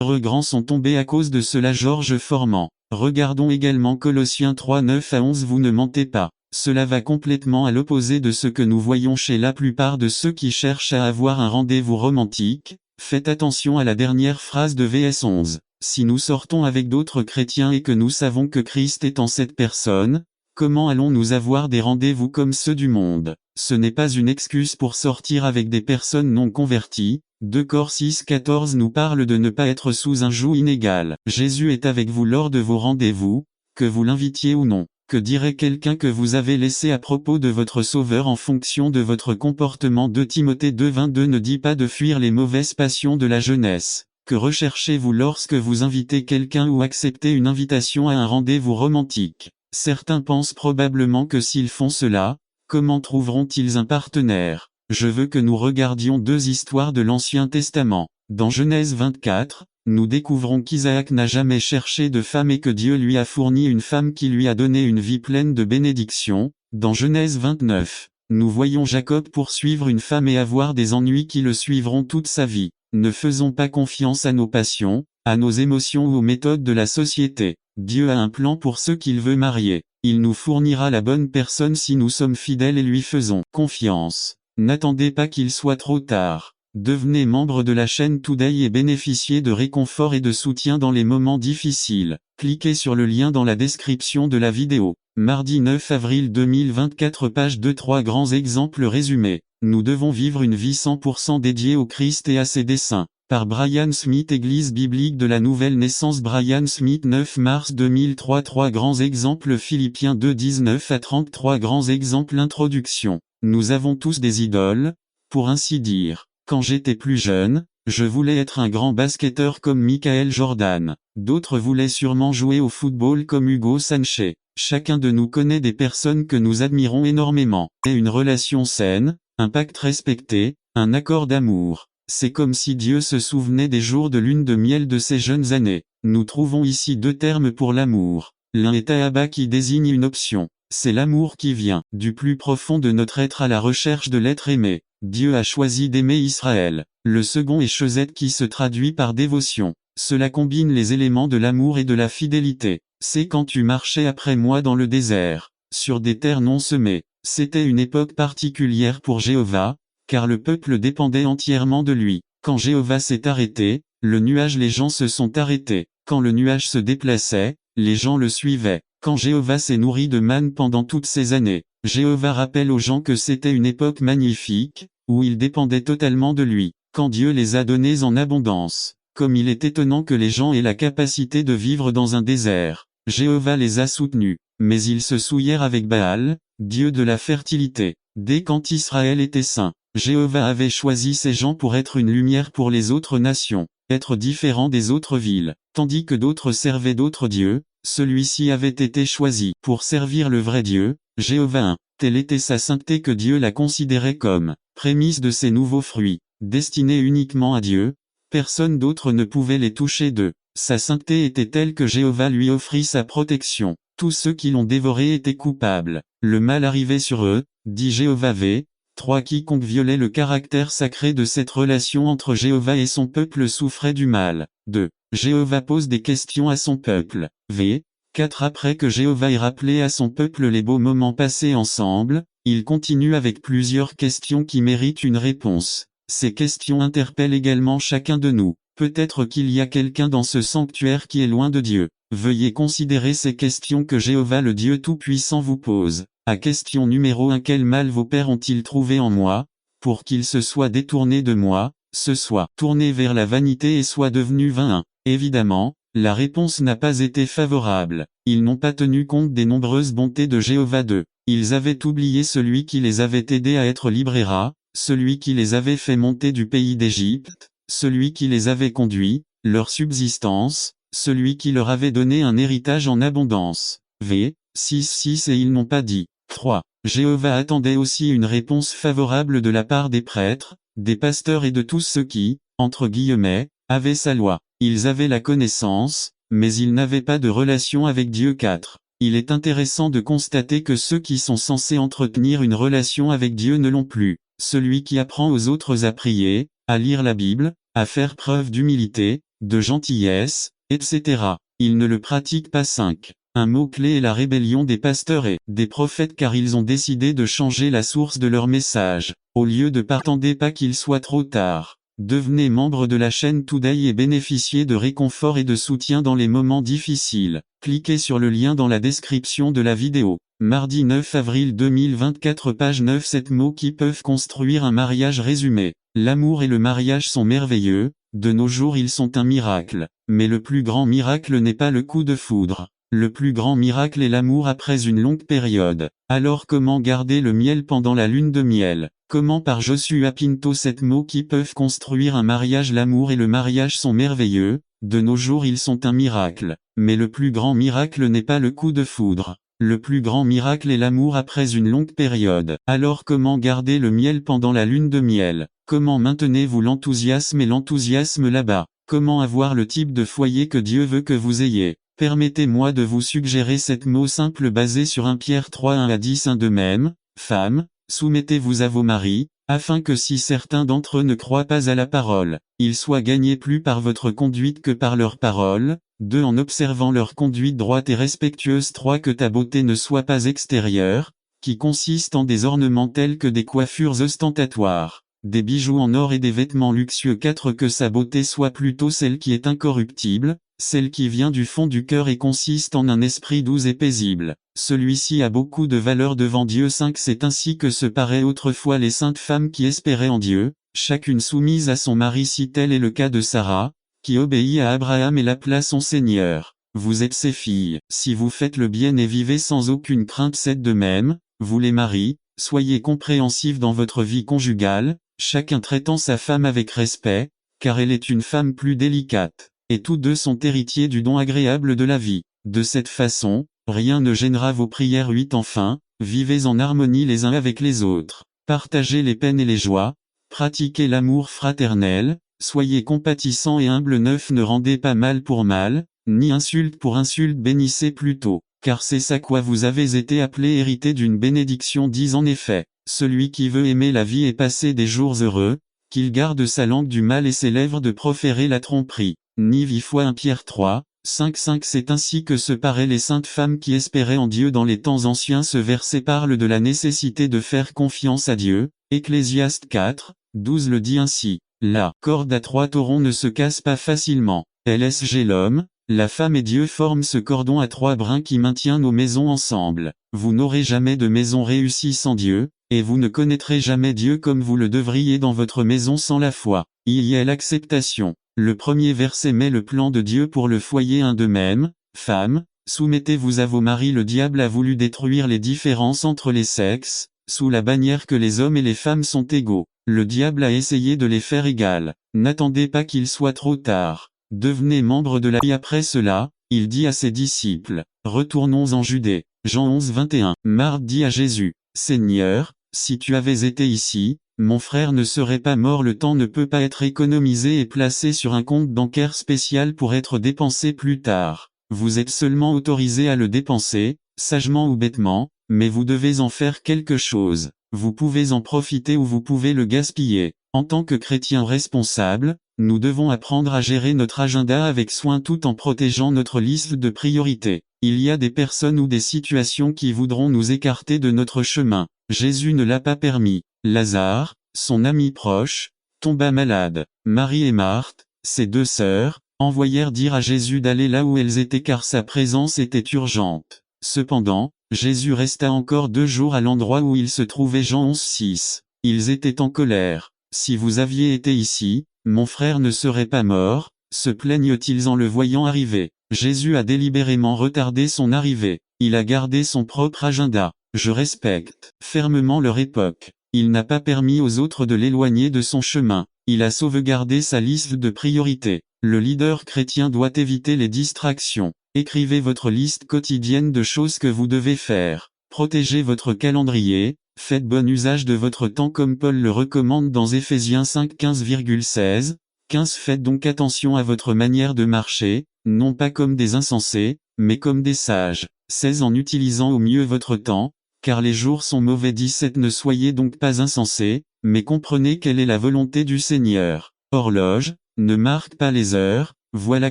Grands sont tombés à cause de cela. Georges Formand. Regardons également Colossiens 3 9 à 11. Vous ne mentez pas. Cela va complètement à l'opposé de ce que nous voyons chez la plupart de ceux qui cherchent à avoir un rendez-vous romantique. Faites attention à la dernière phrase de VS 11. Si nous sortons avec d'autres chrétiens et que nous savons que Christ est en cette personne, comment allons-nous avoir des rendez-vous comme ceux du monde? Ce n'est pas une excuse pour sortir avec des personnes non converties. 2 Cor 6,14 nous parle de ne pas être sous un joug inégal. Jésus est avec vous lors de vos rendez-vous, que vous l'invitiez ou non. Que dirait quelqu'un que vous avez laissé à propos de votre Sauveur en fonction de votre comportement? 2 Timothée 2,22 ne dit pas de fuir les mauvaises passions de la jeunesse. Que recherchez-vous lorsque vous invitez quelqu'un ou acceptez une invitation à un rendez-vous romantique? Certains pensent probablement que s'ils font cela, comment trouveront-ils un partenaire? Je veux que nous regardions 2 histoires de l'Ancien Testament. Dans Genèse 24, nous découvrons qu'Isaac n'a jamais cherché de femme et que Dieu lui a fourni une femme qui lui a donné une vie pleine de bénédictions. Dans Genèse 29, nous voyons Jacob poursuivre une femme et avoir des ennuis qui le suivront toute sa vie. Ne faisons pas confiance à nos passions, à nos émotions ou aux méthodes de la société. Dieu a un plan pour ceux qu'il veut marier. Il nous fournira la bonne personne si nous sommes fidèles et lui faisons confiance. N'attendez pas qu'il soit trop tard. Devenez membre de la chaîne Today et bénéficiez de réconfort et de soutien dans les moments difficiles. Cliquez sur le lien dans la description de la vidéo. Mardi 9 avril 2024 page 2 3 grands exemples résumés. Nous devons vivre une vie 100% dédiée au Christ et à ses desseins. Par Brian Smith. Église biblique de la Nouvelle Naissance. Brian Smith 9 mars 2003. 3 grands exemples. Philippiens 2 19 à 33 grands exemples. Introduction. Nous avons tous des idoles, pour ainsi dire. Quand j'étais plus jeune, je voulais être un grand basketteur comme Michael Jordan. D'autres voulaient sûrement jouer au football comme Hugo Sanchez. Chacun de nous connaît des personnes que nous admirons énormément. Et une relation saine, un pacte respecté, un accord d'amour. C'est comme si Dieu se souvenait des jours de lune de miel de ses jeunes années. Nous trouvons ici 2 termes pour l'amour. L'un est ahaba qui désigne une option. C'est l'amour qui vient du plus profond de notre être à la recherche de l'être aimé. Dieu a choisi d'aimer Israël. Le second est chesed qui se traduit par dévotion. Cela combine les éléments de l'amour et de la fidélité. C'est quand tu marchais après moi dans le désert, sur des terres non semées. C'était une époque particulière pour Jéhovah, car le peuple dépendait entièrement de lui. Quand Jéhovah s'est arrêté, les gens se sont arrêtés. Quand le nuage se déplaçait, les gens le suivaient. Quand Jéhovah s'est nourri de manne pendant toutes ces années, Jéhovah rappelle aux gens que c'était une époque magnifique, où ils dépendaient totalement de lui. Quand Dieu les a donnés en abondance, comme il est étonnant que les gens aient la capacité de vivre dans un désert. Jéhovah les a soutenus, mais ils se souillèrent avec Baal, dieu de la fertilité. Dès quand Israël était saint, Jéhovah avait choisi ces gens pour être une lumière pour les autres nations, être différent des autres villes, tandis que d'autres servaient d'autres dieux. Celui-ci avait été choisi pour servir le vrai Dieu, Jéhovah. Telle était sa sainteté que Dieu la considérait comme prémisse de ses nouveaux fruits, destinés uniquement à Dieu. Personne d'autre ne pouvait les toucher d'eux. Sa sainteté était telle que Jéhovah lui offrit sa protection. Tous ceux qui l'ont dévoré étaient coupables. Le mal arrivait sur eux, dit Jéhovah v. 3. Quiconque violait le caractère sacré de cette relation entre Jéhovah et son peuple souffrait du mal. 2. Jéhovah pose des questions à son peuple. V. 4. Après que Jéhovah ait rappelé à son peuple les beaux moments passés ensemble, il continue avec plusieurs questions qui méritent une réponse. Ces questions interpellent également chacun de nous. Peut-être qu'il y a quelqu'un dans ce sanctuaire qui est loin de Dieu. Veuillez considérer ces questions que Jéhovah le Dieu Tout-Puissant vous pose. À question numéro 1. Quel mal vos pères ont-ils trouvé en moi, pour qu'ils se soient détournés de moi, se soient tournés vers la vanité et soient devenus vains? Évidemment, la réponse n'a pas été favorable. Ils n'ont pas tenu compte des nombreuses bontés de Jéhovah 2. Ils avaient oublié celui qui les avait aidés à être libérés, celui qui les avait fait monter du pays d'Égypte, celui qui les avait conduits, leur subsistance, celui qui leur avait donné un héritage en abondance. V. 6 et ils n'ont pas dit. 3. Jéhovah attendait aussi une réponse favorable de la part des prêtres, des pasteurs et de tous ceux qui, entre guillemets, avaient sa loi. Ils avaient la connaissance, mais ils n'avaient pas de relation avec Dieu. 4. Il est intéressant de constater que ceux qui sont censés entretenir une relation avec Dieu ne l'ont plus. Celui qui apprend aux autres à prier, à lire la Bible, à faire preuve d'humilité, de gentillesse, etc. Ils ne le pratiquent pas. 5. Un mot-clé est la rébellion des pasteurs et des prophètes car ils ont décidé de changer la source de leur message. Au lieu de attendez pas qu'il soit trop tard. Devenez membre de la chaîne Today et bénéficiez de réconfort et de soutien dans les moments difficiles. Cliquez sur le lien dans la description de la vidéo. Mardi 9 avril 2024 page 9 7 mots qui peuvent construire un mariage résumé. L'amour et le mariage sont merveilleux, de nos jours ils sont un miracle. Mais le plus grand miracle n'est pas le coup de foudre. Le plus grand miracle est l'amour après une longue période. Alors comment garder le miel pendant la lune de miel? Comment par Joshua Pinto 7 mots qui peuvent construire un mariage. L'amour et le mariage sont merveilleux, de nos jours ils sont un miracle. Mais le plus grand miracle n'est pas le coup de foudre. Le plus grand miracle est l'amour après une longue période. Alors comment garder le miel pendant la lune de miel? Comment maintenez-vous l'enthousiasme et l'enthousiasme là-bas? Comment avoir le type de foyer que Dieu veut que vous ayez? Permettez-moi de vous suggérer 7 mots simples basés sur 1 Pierre 3 1 à 10 1 de même, femmes, soumettez-vous à vos maris, afin que si certains d'entre eux ne croient pas à la parole, ils soient gagnés plus par votre conduite que par leur parole. 2 En observant leur conduite droite et respectueuse. 3 Que ta beauté ne soit pas extérieure, qui consiste en des ornements tels que des coiffures ostentatoires, des bijoux en or et des vêtements luxueux. 4 Que sa beauté soit plutôt celle qui est incorruptible, celle qui vient du fond du cœur et consiste en un esprit doux et paisible. Celui-ci a beaucoup de valeur devant Dieu. 5 C'est ainsi que se paraient autrefois les saintes femmes qui espéraient en Dieu, chacune soumise à son mari si tel est le cas de Sarah, qui obéit à Abraham et l'appela son Seigneur. Vous êtes ses filles, si vous faites le bien et vivez sans aucune crainte. 7 De même, vous les maris, soyez compréhensifs dans votre vie conjugale, chacun traitant sa femme avec respect, car elle est une femme plus délicate, et tous deux sont héritiers du don agréable de la vie. De cette façon, rien ne gênera vos prières. 8 Enfin, vivez en harmonie les uns avec les autres, partagez les peines et les joies, pratiquez l'amour fraternel, soyez compatissants et humbles. 9 Ne rendez pas mal pour mal, ni insulte pour insulte. Bénissez plutôt, car c'est ça quoi vous avez été appelés hériter d'une bénédiction. 10 En effet, celui qui veut aimer la vie et passer des jours heureux, qu'il garde sa langue du mal et ses lèvres de proférer la tromperie. Ni vie foi 1 Pierre 3, 5 C'est ainsi que se paraient les saintes femmes qui espéraient en Dieu dans les temps anciens. Ce verset parle de la nécessité de faire confiance à Dieu. Ecclésiaste 4, 12 le dit ainsi. La corde à 3 taurons ne se casse pas facilement. LSG L'homme, la femme et Dieu forment ce cordon à 3 brins qui maintient nos maisons ensemble. Vous n'aurez jamais de maison réussie sans Dieu, et vous ne connaîtrez jamais Dieu comme vous le devriez dans votre maison sans la foi. Il y a l'acceptation. Le premier verset met le plan de Dieu pour le foyer. 1 De même, femmes, soumettez-vous à vos maris. Le diable a voulu détruire les différences entre les sexes, sous la bannière que les hommes et les femmes sont égaux. Le diable a essayé de les faire égales. N'attendez pas qu'il soit trop tard. Devenez membre de la vie. Après cela, il dit à ses disciples, retournons en Judée. Jean 11 21. Marthe dit à Jésus, Seigneur, si tu avais été ici, mon frère ne serait pas mort. Le temps ne peut pas être économisé et placé sur un compte bancaire spécial pour être dépensé plus tard. Vous êtes seulement autorisé à le dépenser, sagement ou bêtement, mais vous devez en faire quelque chose. Vous pouvez en profiter ou vous pouvez le gaspiller. En tant que chrétiens responsables, nous devons apprendre à gérer notre agenda avec soin tout en protégeant notre liste de priorités. Il y a des personnes ou des situations qui voudront nous écarter de notre chemin. Jésus ne l'a pas permis. Lazare, son ami proche, tomba malade. Marie et Marthe, ses 2 sœurs, envoyèrent dire à Jésus d'aller là où elles étaient car sa présence était urgente. Cependant, Jésus resta encore 2 jours à l'endroit où il se trouvait. Jean 11 6. Ils étaient en colère. Si vous aviez été ici, mon frère ne serait pas mort, se plaignent-ils en le voyant arriver. Jésus a délibérément retardé son arrivée. Il a gardé son propre agenda. Je respecte fermement leur époque. Il n'a pas permis aux autres de l'éloigner de son chemin. Il a sauvegardé sa liste de priorités. Le leader chrétien doit éviter les distractions. Écrivez votre liste quotidienne de choses que vous devez faire. Protégez votre calendrier. Faites bon usage de votre temps comme Paul le recommande dans Éphésiens 5 15,16. 15 Faites donc attention à votre manière de marcher, non pas comme des insensés, mais comme des sages. 16 En utilisant au mieux votre temps, car les jours sont mauvais. 17 Ne soyez donc pas insensés, mais comprenez quelle est la volonté du Seigneur. Horloge, ne marque pas les heures, Voilà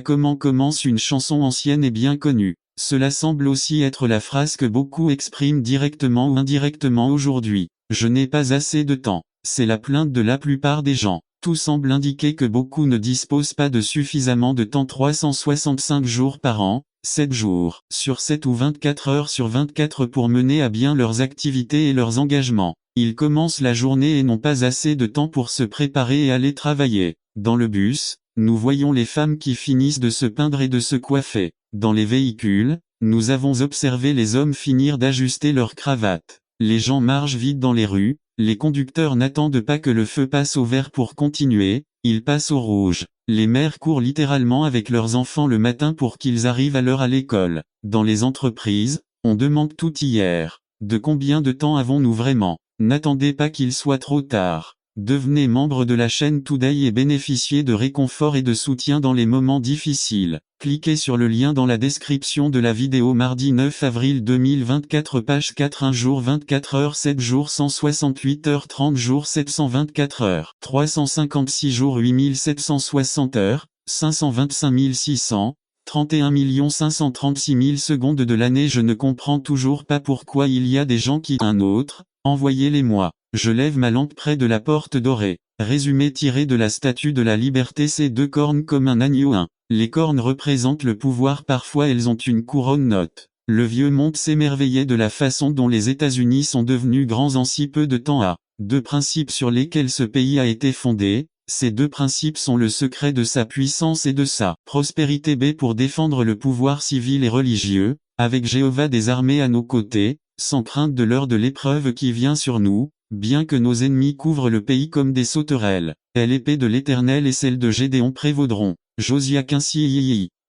comment commence une chanson ancienne et bien connue. Cela semble aussi être la phrase que beaucoup expriment directement ou indirectement aujourd'hui. Je n'ai pas assez de temps. C'est la plainte de la plupart des gens. Tout semble indiquer que beaucoup ne disposent pas de suffisamment de temps 365 jours par an, 7 jours sur 7 ou 24 heures sur 24 pour mener à bien leurs activités et leurs engagements. Ils commencent la journée et n'ont pas assez de temps pour se préparer et aller travailler. Dans le bus, nous voyons les femmes qui finissent de se peindre et de se coiffer. Dans les véhicules, nous avons observé les hommes finir d'ajuster leur cravate. Les gens marchent vite dans les rues, les conducteurs n'attendent pas que le feu passe au vert pour continuer, ils passent au rouge. Les mères courent littéralement avec leurs enfants le matin pour qu'ils arrivent à l'heure à l'école. Dans les entreprises, on demande tout hier. De combien de temps avons-nous vraiment? N'attendez pas qu'il soit trop tard. Devenez membre de la chaîne Today et bénéficiez de réconfort et de soutien dans les moments difficiles. Cliquez sur le lien dans la description de la vidéo. Mardi 9 avril 2024, page 4. 1 jour 24 heures, 7 jours 168 heures, 30 jours 724 heures, 356 jours 8760 heures, 525 600, 31 536 000 secondes de l'année. Je ne comprends toujours pas pourquoi il y a des gens qui... Un autre, envoyez-les-moi. Je lève ma lampe près de la porte dorée. Résumé tiré de la Statue de la Liberté. Ces deux cornes comme un agneau. 1. Les cornes représentent le pouvoir. Parfois elles ont une couronne. Note. Le vieux monde s'émerveillait de la façon dont les États-Unis sont devenus grands en si peu de temps. A. Deux principes sur lesquels ce pays a été fondé. Ces deux principes sont le secret de sa puissance et de sa prospérité. B. Pour défendre le pouvoir civil et religieux, avec Jéhovah des armées à nos côtés, sans crainte de l'heure de l'épreuve qui vient sur nous, bien que nos ennemis couvrent le pays comme des sauterelles, l'épée de l'Éternel et celle de Gédéon prévaudront. Josia 15.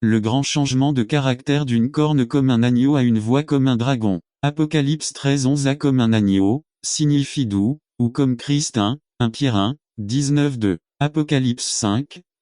Le grand changement de caractère d'une corne comme un agneau à une voix comme un dragon. Apocalypse 13:11. A comme un agneau, signifie doux, ou comme Christ 1 Pierre 19:2. Apocalypse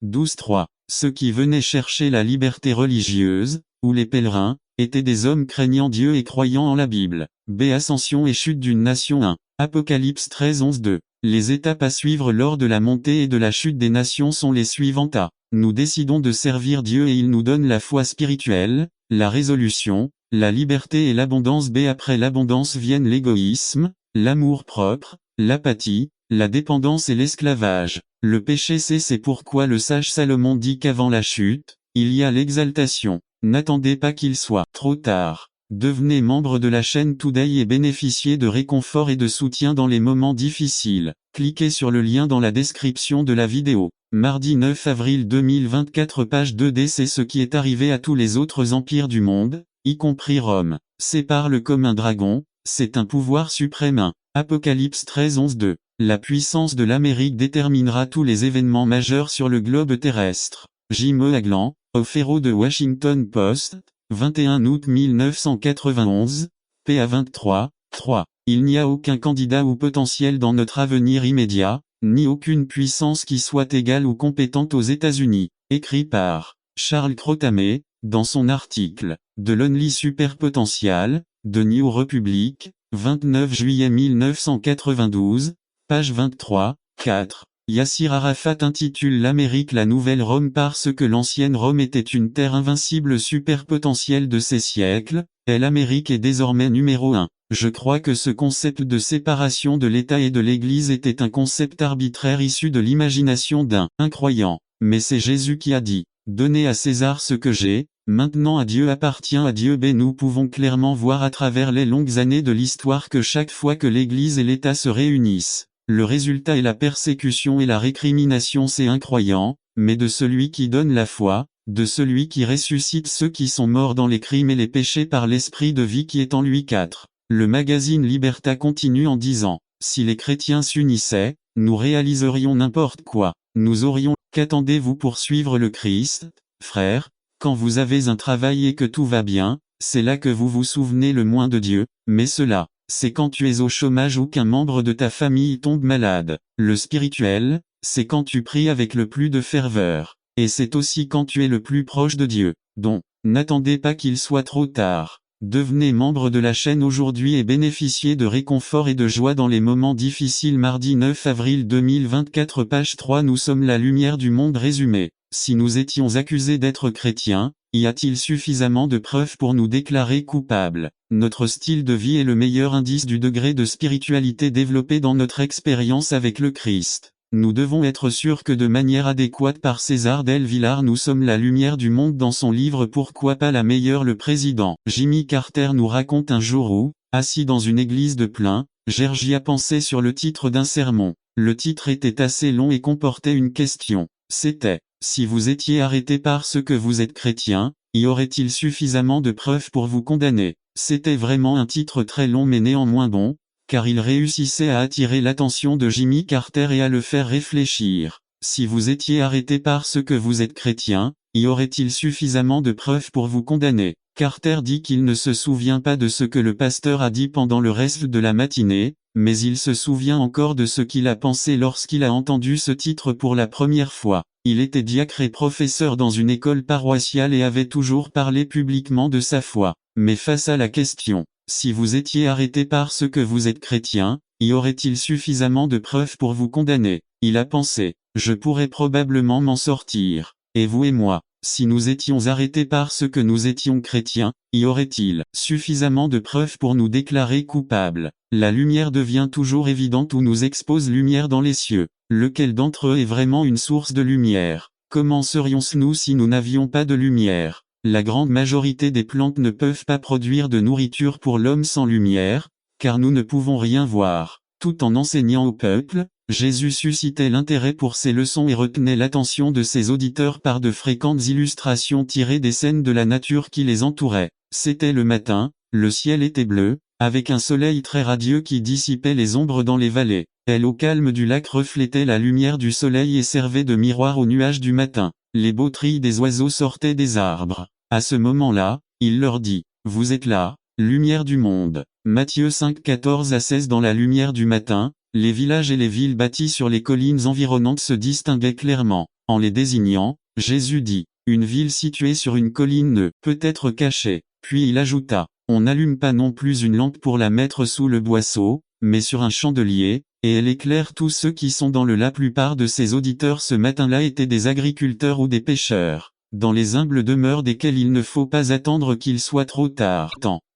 5:12-3. Ceux qui venaient chercher la liberté religieuse, ou les pèlerins, étaient des hommes craignant Dieu et croyant en la Bible. B. Ascension et chute d'une nation. 1. Apocalypse 13:11-2. Les étapes à suivre lors de la montée et de la chute des nations sont les suivantes. A. Nous décidons de servir Dieu et il nous donne la foi spirituelle, la résolution, la liberté et l'abondance. B. Après l'abondance viennent l'égoïsme, l'amour-propre, l'apathie, la dépendance et l'esclavage. Le péché. C. C'est pourquoi le sage Salomon dit qu'avant la chute, il y a l'exaltation. N'attendez pas qu'il soit trop tard. Devenez membre de la chaîne Today et bénéficiez de réconfort et de soutien dans les moments difficiles. Cliquez sur le lien dans la description de la vidéo. Mardi 9 avril 2024, page 2D. C'est ce qui est arrivé à tous les autres empires du monde, y compris Rome. C. Parle comme un dragon, c'est un pouvoir suprême. 1. Apocalypse 13:11-2. La puissance de l'Amérique déterminera tous les événements majeurs sur le globe terrestre. J.M. Aglan, au Féro de Washington Post, 21 août 1991, PA 23, 3. Il n'y a aucun candidat ou potentiel dans notre avenir immédiat, ni aucune puissance qui soit égale ou compétente aux États-Unis. Écrit par Charles Crotamé, dans son article « De l'Only Super Potential », de New Republic, 29 juillet 1992, page 23, 4. Yassir Arafat intitule l'Amérique la nouvelle Rome parce que l'ancienne Rome était une terre invincible superpotentielle de ces siècles, et l'Amérique est désormais numéro 1. Je crois que ce concept de séparation de l'État et de l'Église était un concept arbitraire issu de l'imagination d'un incroyant. Mais c'est Jésus qui a dit, « Donnez à César ce que j'ai, maintenant à Dieu appartient à Dieu. » B. Nous pouvons clairement voir à travers les longues années de l'histoire que chaque fois que l'Église et l'État se réunissent, le résultat est la persécution et la récrimination. C'est incroyant, mais de celui qui donne la foi, de celui qui ressuscite ceux qui sont morts dans les crimes et les péchés par l'esprit de vie qui est en lui. 4. Le magazine Liberta continue en disant, si les chrétiens s'unissaient, nous réaliserions n'importe quoi. Nous aurions, qu'attendez-vous pour suivre le Christ, frère? Quand vous avez un travail et que tout va bien, c'est là que vous vous souvenez le moins de Dieu, mais cela, c'est quand tu es au chômage ou qu'un membre de ta famille tombe malade. Le spirituel, c'est quand tu pries avec le plus de ferveur. Et c'est aussi quand tu es le plus proche de Dieu. Donc, n'attendez pas qu'il soit trop tard. Devenez membre de la chaîne aujourd'hui et bénéficiez de réconfort et de joie dans les moments difficiles. Mardi 9 avril 2024, page 3. Nous sommes la lumière du monde. Résumé. Si nous étions accusés d'être chrétiens, y a-t-il suffisamment de preuves pour nous déclarer coupables? Notre style de vie est le meilleur indice du degré de spiritualité développé dans notre expérience avec le Christ. Nous devons être sûrs que de manière adéquate par César Del Villar nous sommes la lumière du monde dans son livre Pourquoi pas la meilleure. Le président Jimmy Carter nous raconte un jour où, assis dans une église de plein, Georgia pensait sur le titre d'un sermon. Le titre était assez long et comportait une question. C'était: si vous étiez arrêté parce que vous êtes chrétien, y aurait-il suffisamment de preuves pour vous condamner? C'était vraiment un titre très long mais néanmoins bon, car il réussissait à attirer l'attention de Jimmy Carter et à le faire réfléchir. Si vous étiez arrêté parce que vous êtes chrétien, y aurait-il suffisamment de preuves pour vous condamner? Carter dit qu'il ne se souvient pas de ce que le pasteur a dit pendant le reste de la matinée, mais il se souvient encore de ce qu'il a pensé lorsqu'il a entendu ce titre pour la première fois. Il était diacre et professeur dans une école paroissiale et avait toujours parlé publiquement de sa foi. Mais face à la question: si vous étiez arrêté parce que vous êtes chrétien, y aurait-il suffisamment de preuves pour vous condamner? Il a pensé: je pourrais probablement m'en sortir. Et vous et moi, si nous étions arrêtés parce que nous étions chrétiens, y aurait-il suffisamment de preuves pour nous déclarer coupables? La lumière devient toujours évidente où nous expose lumière dans les cieux. Lequel d'entre eux est vraiment une source de lumière? Comment serions-nous si nous n'avions pas de lumière? La grande majorité des plantes ne peuvent pas produire de nourriture pour l'homme sans lumière, car nous ne pouvons rien voir. Tout en enseignant au peuple, Jésus suscitait l'intérêt pour ses leçons et retenait l'attention de ses auditeurs par de fréquentes illustrations tirées des scènes de la nature qui les entouraient. C'était le matin, le ciel était bleu, avec un soleil très radieux qui dissipait les ombres dans les vallées. Elle au calme du lac reflétait la lumière du soleil et servait de miroir aux nuages du matin. Les beaux trilles des oiseaux sortaient des arbres. À ce moment-là, il leur dit: vous êtes là, lumière du monde. Matthieu 5, 14 à 16. Dans la lumière du matin, les villages et les villes bâties sur les collines environnantes se distinguaient clairement. En les désignant, Jésus dit: une ville située sur une colline ne peut être cachée. Puis il ajouta: on n'allume pas non plus une lampe pour la mettre sous le boisseau, mais sur un chandelier, et elle éclaire tous ceux qui sont dans le. La plupart de ses auditeurs ce matin-là étaient des agriculteurs ou des pêcheurs, dans les humbles demeures desquelles il ne faut pas attendre qu'il soit trop tard.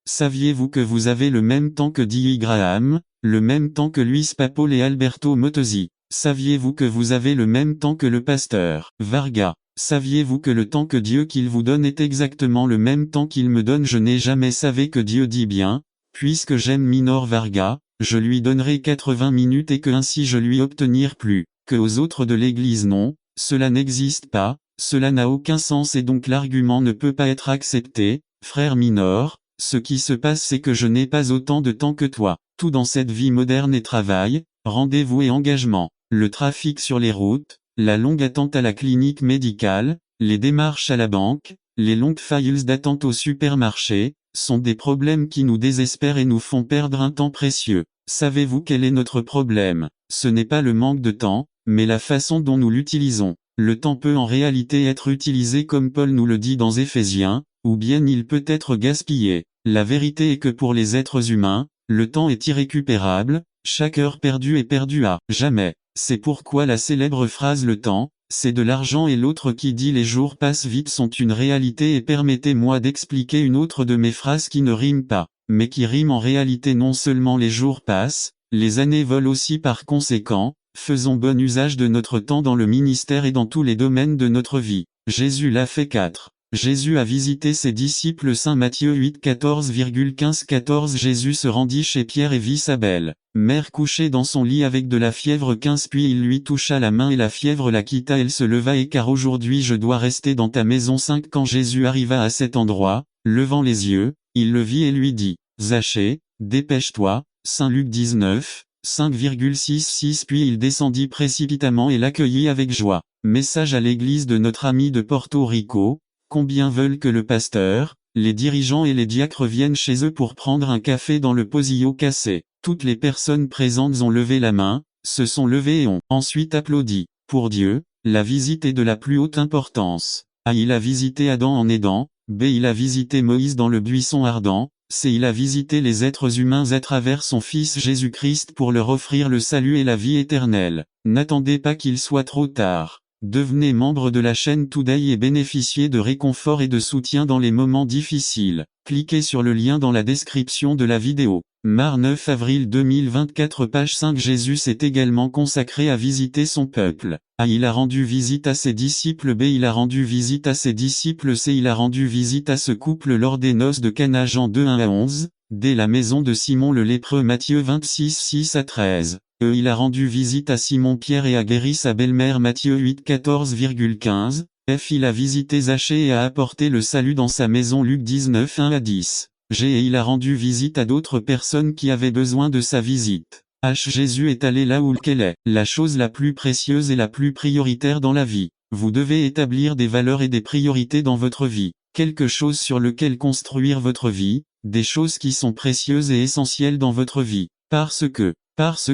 Saviez-vous que vous avez le même temps que D.I. Graham, le même temps que Luis Papol et Alberto Mottosi? Saviez-vous que vous avez le même temps que le pasteur Varga? Saviez-vous que le temps que Dieu qu'il vous donne est exactement le même temps qu'il me donne? Je n'ai jamais savé que Dieu dit bien: puisque j'aime Minor Varga, je lui donnerai 80 minutes et que ainsi je lui obtenir plus que aux autres de l'Église. Non, cela n'existe pas, cela n'a aucun sens et donc l'argument ne peut pas être accepté. Frère Minor, ce qui se passe c'est que je n'ai pas autant de temps que toi. Tout dans cette vie moderne est travail, rendez-vous et engagement. Le trafic sur les routes, la longue attente à la clinique médicale, les démarches à la banque, les longues files d'attente au supermarché, sont des problèmes qui nous désespèrent et nous font perdre un temps précieux. Savez-vous quel est notre problème? Ce n'est pas le manque de temps, mais la façon dont nous l'utilisons. Le temps peut en réalité être utilisé comme Paul nous le dit dans Éphésiens, ou bien il peut être gaspillé. La vérité est que pour les êtres humains, le temps est irrécupérable, chaque heure perdue est perdue à jamais. C'est pourquoi la célèbre phrase "le temps, c'est de l'argent" et l'autre qui dit "les jours passent vite" sont une réalité. Et permettez-moi d'expliquer une autre de mes phrases qui ne rime pas, mais qui rime en réalité. Non seulement les jours passent, les années volent aussi. Par conséquent, faisons bon usage de notre temps dans le ministère et dans tous les domaines de notre vie. Jésus l'a fait. 4. Jésus a visité ses disciples. Saint Matthieu 8, 14,15-14. Jésus se rendit chez Pierre et vit sa belle-mère couchée dans son lit avec de la fièvre. 15. Puis il lui toucha la main et la fièvre la quitta. Elle se leva et: car aujourd'hui je dois rester dans ta maison. 5. Quand Jésus arriva à cet endroit, levant les yeux, il le vit et lui dit: Zachée, dépêche-toi. Saint Luc 19, 5,66. Puis il descendit précipitamment et l'accueillit avec joie. Message à l'église de notre ami de Porto Rico. Combien veulent que le pasteur, les dirigeants et les diacres viennent chez eux pour prendre un café dans le Posillo cassé? Toutes les personnes présentes ont levé la main, se sont levées et ont ensuite applaudi. Pour Dieu, la visite est de la plus haute importance. A. Il a visité Adam en Éden. B. Il a visité Moïse dans le buisson ardent. C. Il a visité les êtres humains à travers son Fils Jésus-Christ pour leur offrir le salut et la vie éternelle. N'attendez pas qu'il soit trop tard. Devenez membre de la chaîne Today et bénéficiez de réconfort et de soutien dans les moments difficiles. Cliquez sur le lien dans la description de la vidéo. Mar 9 avril 2024 page 5 Jésus s'est également consacré à visiter son peuple. A. Il a rendu visite à ses disciples. B. Il a rendu visite à ses disciples. C. Il a rendu visite à ce couple lors des noces de Cana Jean 2 1 à 11. D. La maison de Simon le lépreux Matthieu 26 6 à 13. E. Il a rendu visite à Simon-Pierre et a guéri sa belle-mère Matthieu 8 14,15. F. Il a visité Zachée et a apporté le salut dans sa maison Luc 19 1 à 10. G. Et il a rendu visite à d'autres personnes qui avaient besoin de sa visite. H. Jésus est allé là où qu'elle est, la chose la plus précieuse et la plus prioritaire dans la vie. Vous devez établir des valeurs et des priorités dans votre vie, quelque chose sur lequel construire votre vie, des choses qui sont précieuses et essentielles dans votre vie. Parce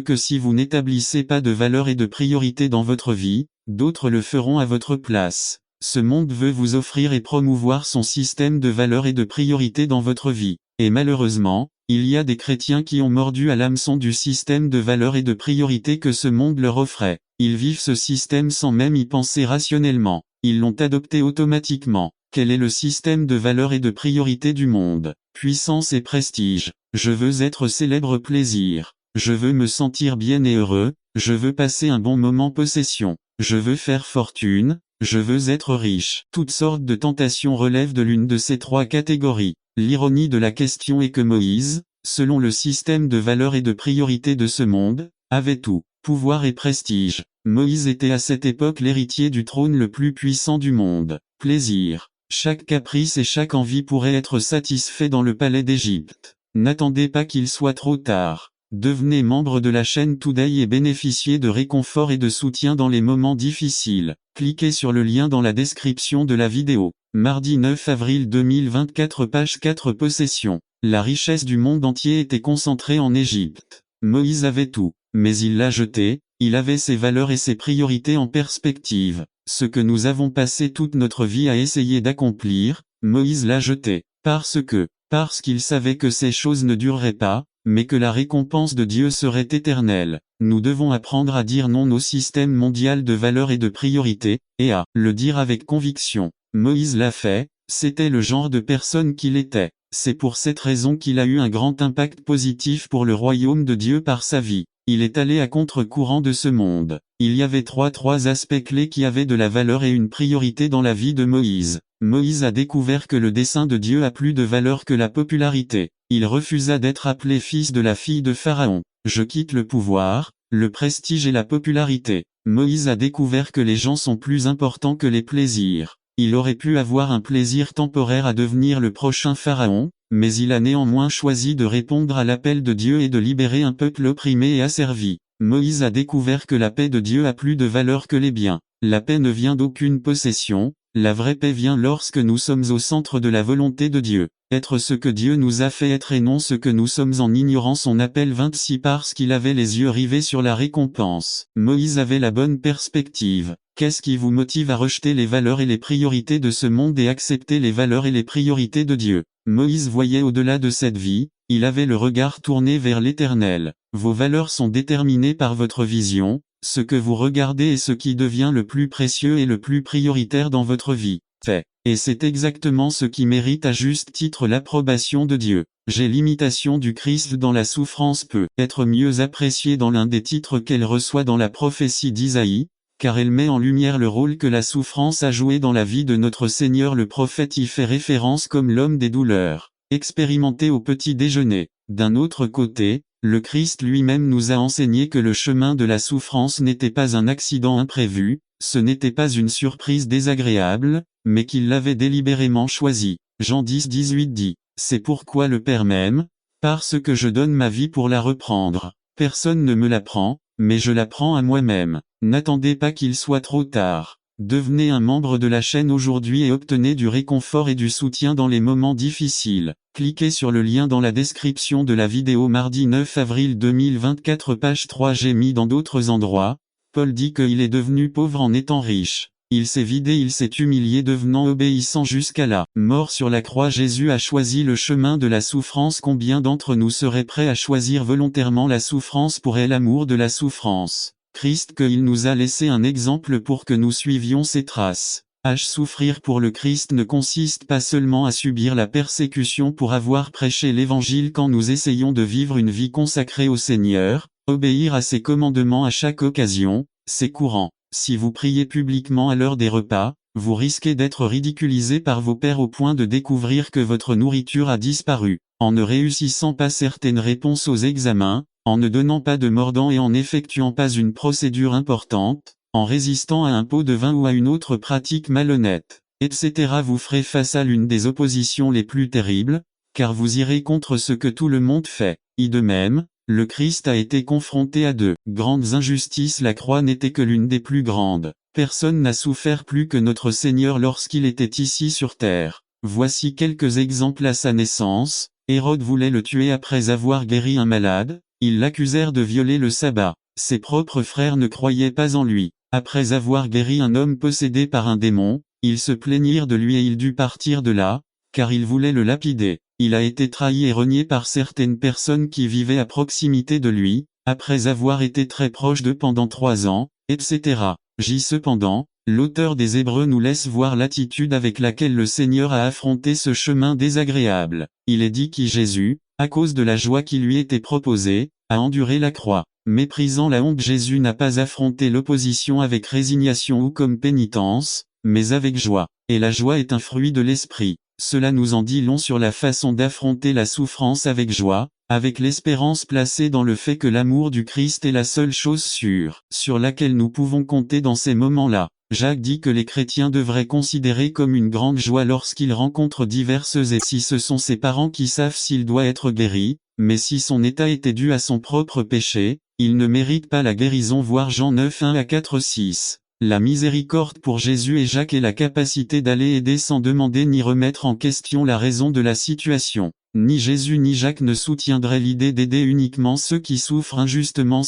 que si vous n'établissez pas de valeurs et de priorités dans votre vie, d'autres le feront à votre place. Ce monde veut vous offrir et promouvoir son système de valeurs et de priorités dans votre vie. Et malheureusement, il y a des chrétiens qui ont mordu à l'hameçon du système de valeurs et de priorités que ce monde leur offrait. Ils vivent ce système sans même y penser rationnellement. Ils l'ont adopté automatiquement. Quel est le système de valeurs et de priorités du monde? Puissance et prestige. Je veux être célèbre plaisir. Je veux me sentir bien et heureux. Je veux passer un bon moment possession. Je veux faire fortune. Je veux être riche. Toutes sortes de tentations relèvent de l'une de ces trois catégories. L'ironie de la question est que Moïse, selon le système de valeurs et de priorités de ce monde, avait tout, pouvoir et prestige. Moïse était à cette époque l'héritier du trône le plus puissant du monde. Plaisir. Chaque caprice et chaque envie pourrait être satisfait dans le palais d'Égypte. N'attendez pas qu'il soit trop tard. Devenez membre de la chaîne Today et bénéficiez de réconfort et de soutien dans les moments difficiles. Cliquez sur le lien dans la description de la vidéo. Mardi 9 avril 2024 page 4 Possession. La richesse du monde entier était concentrée en Égypte. Moïse avait tout, mais il l'a jeté, il avait ses valeurs et ses priorités en perspective. Ce que nous avons passé toute notre vie à essayer d'accomplir, Moïse l'a jeté. Parce qu'il savait que ces choses ne dureraient pas, mais que la récompense de Dieu serait éternelle. Nous devons apprendre à dire non au système mondial de valeurs et de priorités, et à le dire avec conviction. Moïse l'a fait, c'était le genre de personne qu'il était. C'est pour cette raison qu'il a eu un grand impact positif pour le royaume de Dieu par sa vie. Il est allé à contre-courant de ce monde. Il y avait trois aspects clés qui avaient de la valeur et une priorité dans la vie de Moïse. Moïse a découvert que le dessein de Dieu a plus de valeur que la popularité. Il refusa d'être appelé fils de la fille de Pharaon. Je quitte le pouvoir, le prestige et la popularité. Moïse a découvert que les gens sont plus importants que les plaisirs. Il aurait pu avoir un plaisir temporaire à devenir le prochain Pharaon, mais il a néanmoins choisi de répondre à l'appel de Dieu et de libérer un peuple opprimé et asservi. Moïse a découvert que la paix de Dieu a plus de valeur que les biens. La paix ne vient d'aucune possession, la vraie paix vient lorsque nous sommes au centre de la volonté de Dieu. Être ce que Dieu nous a fait être et non ce que nous sommes en ignorant son appel 26 parce qu'il avait les yeux rivés sur la récompense. Moïse avait la bonne perspective. Qu'est-ce qui vous motive à rejeter les valeurs et les priorités de ce monde et accepter les valeurs et les priorités de Dieu? Moïse voyait au-delà de cette vie, il avait le regard tourné vers l'Éternel. Vos valeurs sont déterminées par votre vision, ce que vous regardez est ce qui devient le plus précieux et le plus prioritaire dans votre vie. Fait. Et c'est exactement ce qui mérite à juste titre l'approbation de Dieu. J'ai l'imitation du Christ dans la souffrance peut être mieux appréciée dans l'un des titres qu'elle reçoit dans la prophétie d'Isaïe, car elle met en lumière le rôle que la souffrance a joué dans la vie de notre Seigneur. Le prophète y fait référence comme l'homme des douleurs, expérimenté au petit déjeuner. D'un autre côté, le Christ lui-même nous a enseigné que le chemin de la souffrance n'était pas un accident imprévu, ce n'était pas une surprise désagréable, mais qu'il l'avait délibérément choisi. Jean 10-18 dit, « C'est pourquoi le Père m'aime, parce que je donne ma vie pour la reprendre. Personne ne me la prend, mais je la prends à moi-même. N'attendez pas qu'il soit trop tard. Devenez un membre de la chaîne aujourd'hui et obtenez du réconfort et du soutien dans les moments difficiles. Cliquez sur le lien dans la description de la vidéo mardi 9 avril 2024 page 3. J'ai mis dans d'autres endroits. Paul dit qu'il est devenu pauvre en étant riche. Il s'est vidé, il s'est humilié devenant obéissant jusqu'à la mort sur la croix. Jésus a choisi le chemin de la souffrance. Combien d'entre nous seraient prêts à choisir volontairement la souffrance pour l'amour de la souffrance? Christ qu'il nous a laissé un exemple pour que nous suivions ses traces. Souffrir pour le Christ ne consiste pas seulement à subir la persécution pour avoir prêché l'Évangile quand nous essayons de vivre une vie consacrée au Seigneur, obéir à ses commandements à chaque occasion, c'est courant. Si vous priez publiquement à l'heure des repas, vous risquez d'être ridiculisé par vos pairs au point de découvrir que votre nourriture a disparu. En ne réussissant pas certaines réponses aux examens, en ne donnant pas de mordant et en n'effectuant pas une procédure importante, en résistant à un pot de vin ou à une autre pratique malhonnête, etc. Vous ferez face à l'une des oppositions les plus terribles, car vous irez contre ce que tout le monde fait. De même, le Christ a été confronté à de grandes injustices. La croix n'était que l'une des plus grandes. Personne n'a souffert plus que notre Seigneur lorsqu'il était ici sur terre. Voici quelques exemples. À sa naissance, Hérode voulait le tuer après avoir guéri un malade, ils l'accusèrent de violer le sabbat. Ses propres frères ne croyaient pas en lui. Après avoir guéri un homme possédé par un démon, ils se plaignirent de lui et il dut partir de là, car ils voulaient le lapider. Il a été trahi et renié par certaines personnes qui vivaient à proximité de lui, après avoir été très proche d'eux pendant 3 ans, etc. Cependant, l'auteur des Hébreux nous laisse voir l'attitude avec laquelle le Seigneur a affronté ce chemin désagréable. Il est dit que Jésus, à cause de la joie qui lui était proposée, a enduré la croix. Méprisant la honte, Jésus n'a pas affronté l'opposition avec résignation ou comme pénitence, mais avec joie. Et la joie est un fruit de l'esprit. Cela nous en dit long sur la façon d'affronter la souffrance avec joie, avec l'espérance placée dans le fait que l'amour du Christ est la seule chose sûre, sur laquelle nous pouvons compter dans ces moments-là. Jacques dit que les chrétiens devraient considérer comme une grande joie lorsqu'ils rencontrent diverses et si ce sont ses parents qui savent s'il doit être guéri, mais si son état était dû à son propre péché, il ne mérite pas la guérison. Voir Jean 9, 1 à 4, 6. La miséricorde pour Jésus et Jacques est la capacité d'aller aider sans demander ni remettre en question la raison de la situation. Ni Jésus ni Jacques ne soutiendraient l'idée d'aider uniquement ceux qui souffrent injustement.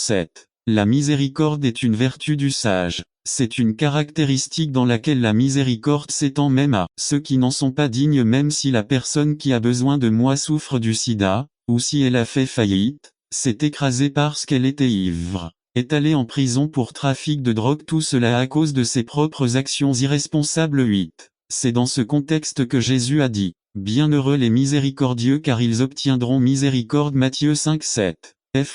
La miséricorde est une vertu du sage. C'est une caractéristique dans laquelle la miséricorde s'étend même à ceux qui n'en sont pas dignes, même si la personne qui a besoin de moi souffre du sida, ou si elle a fait faillite, s'est écrasée parce qu'elle était ivre, est allée en prison pour trafic de drogue, tout cela à cause de ses propres actions irresponsables. 8. C'est dans ce contexte que Jésus a dit « Bienheureux les miséricordieux car ils obtiendront miséricorde » Matthieu 5, 7.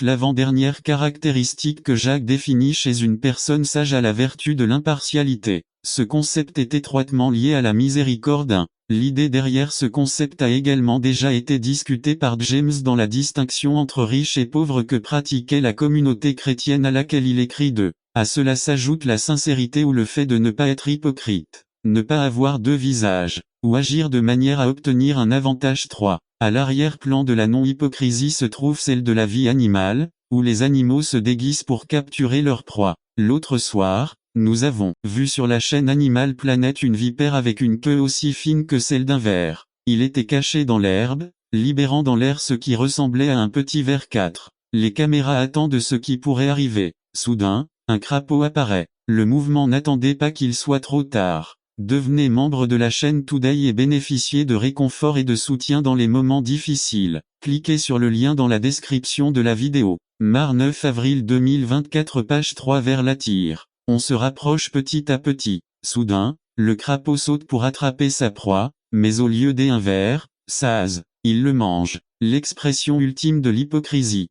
L'avant-dernière caractéristique que Jacques définit chez une personne sage à la vertu de l'impartialité. Ce concept est étroitement lié à la miséricorde. L'idée derrière ce concept a également déjà été discutée par James dans la distinction entre riches et pauvres que pratiquait la communauté chrétienne à laquelle il écrit de. À cela s'ajoute la sincérité ou le fait de ne pas être hypocrite, ne pas avoir deux visages, ou agir de manière à obtenir un avantage. 3. À l'arrière-plan de la non-hypocrisie se trouve celle de la vie animale, où les animaux se déguisent pour capturer leur proie. L'autre soir, nous avons vu sur la chaîne Animal Planet une vipère avec une queue aussi fine que celle d'un ver. Il était caché dans l'herbe, libérant dans l'air ce qui ressemblait à un petit ver. 4. Les caméras attendent ce qui pourrait arriver. Soudain, un crapaud apparaît. Le mouvement n'attendait pas qu'il soit trop tard. Devenez membre de la chaîne Today et bénéficiez de réconfort et de soutien dans les moments difficiles. Cliquez sur le lien dans la description de la vidéo. Mar 9 avril 2024 page 3 vers la tire. On se rapproche petit à petit. Soudain, le crapaud saute pour attraper sa proie, mais au lieu d'un ver, il le mange. L'expression ultime de l'hypocrisie.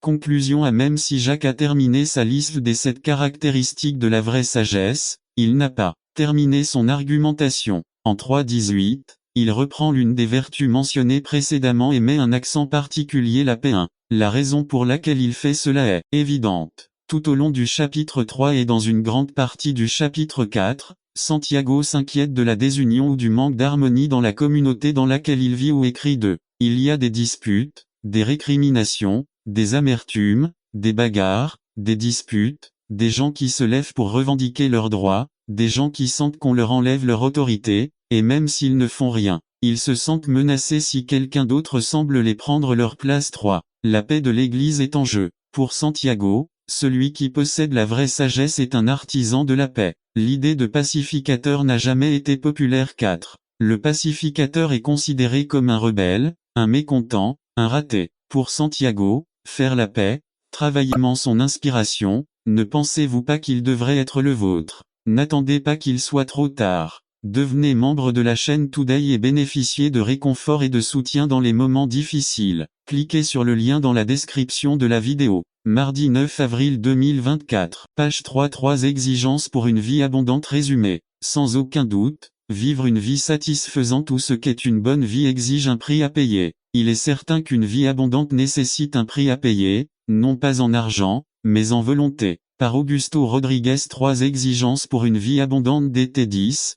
Conclusion. Même si Jacques a terminé sa liste des 7 caractéristiques de la vraie sagesse, il n'a pas terminé son argumentation. En 3.18, il reprend l'une des vertus mentionnées précédemment et met un accent particulier, la paix. 1. La raison pour laquelle il fait cela est évidente. Tout au long du chapitre 3 et dans une grande partie du chapitre 4, Santiago s'inquiète de la désunion ou du manque d'harmonie dans la communauté dans laquelle il vit ou écrit de. Il y a des disputes, des récriminations, des amertumes, des bagarres, des disputes, des gens qui se lèvent pour revendiquer leurs droits, des gens qui sentent qu'on leur enlève leur autorité, et même s'ils ne font rien, ils se sentent menacés si quelqu'un d'autre semble les prendre leur place. 3. La paix de l'Église est en jeu. Pour Santiago, celui qui possède la vraie sagesse est un artisan de la paix. L'idée de pacificateur n'a jamais été populaire. 4. Le pacificateur est considéré comme un rebelle, un mécontent, un raté. Pour Santiago, faire la paix, travailler son inspiration, Ne pensez-vous pas qu'il devrait être le vôtre? N'attendez pas qu'il soit trop tard. Devenez membre de la chaîne Today et bénéficiez de réconfort et de soutien dans les moments difficiles. Cliquez sur le lien dans la description de la vidéo. Mardi 9 avril 2024. Page 3. Exigences pour une vie abondante résumée. Sans aucun doute, vivre une vie satisfaisante ou ce qu'est une bonne vie exige un prix à payer. Il est certain qu'une vie abondante nécessite un prix à payer, non pas en argent, mais en volonté. Par Augusto Rodriguez. 3 exigences pour une vie abondante d'été 10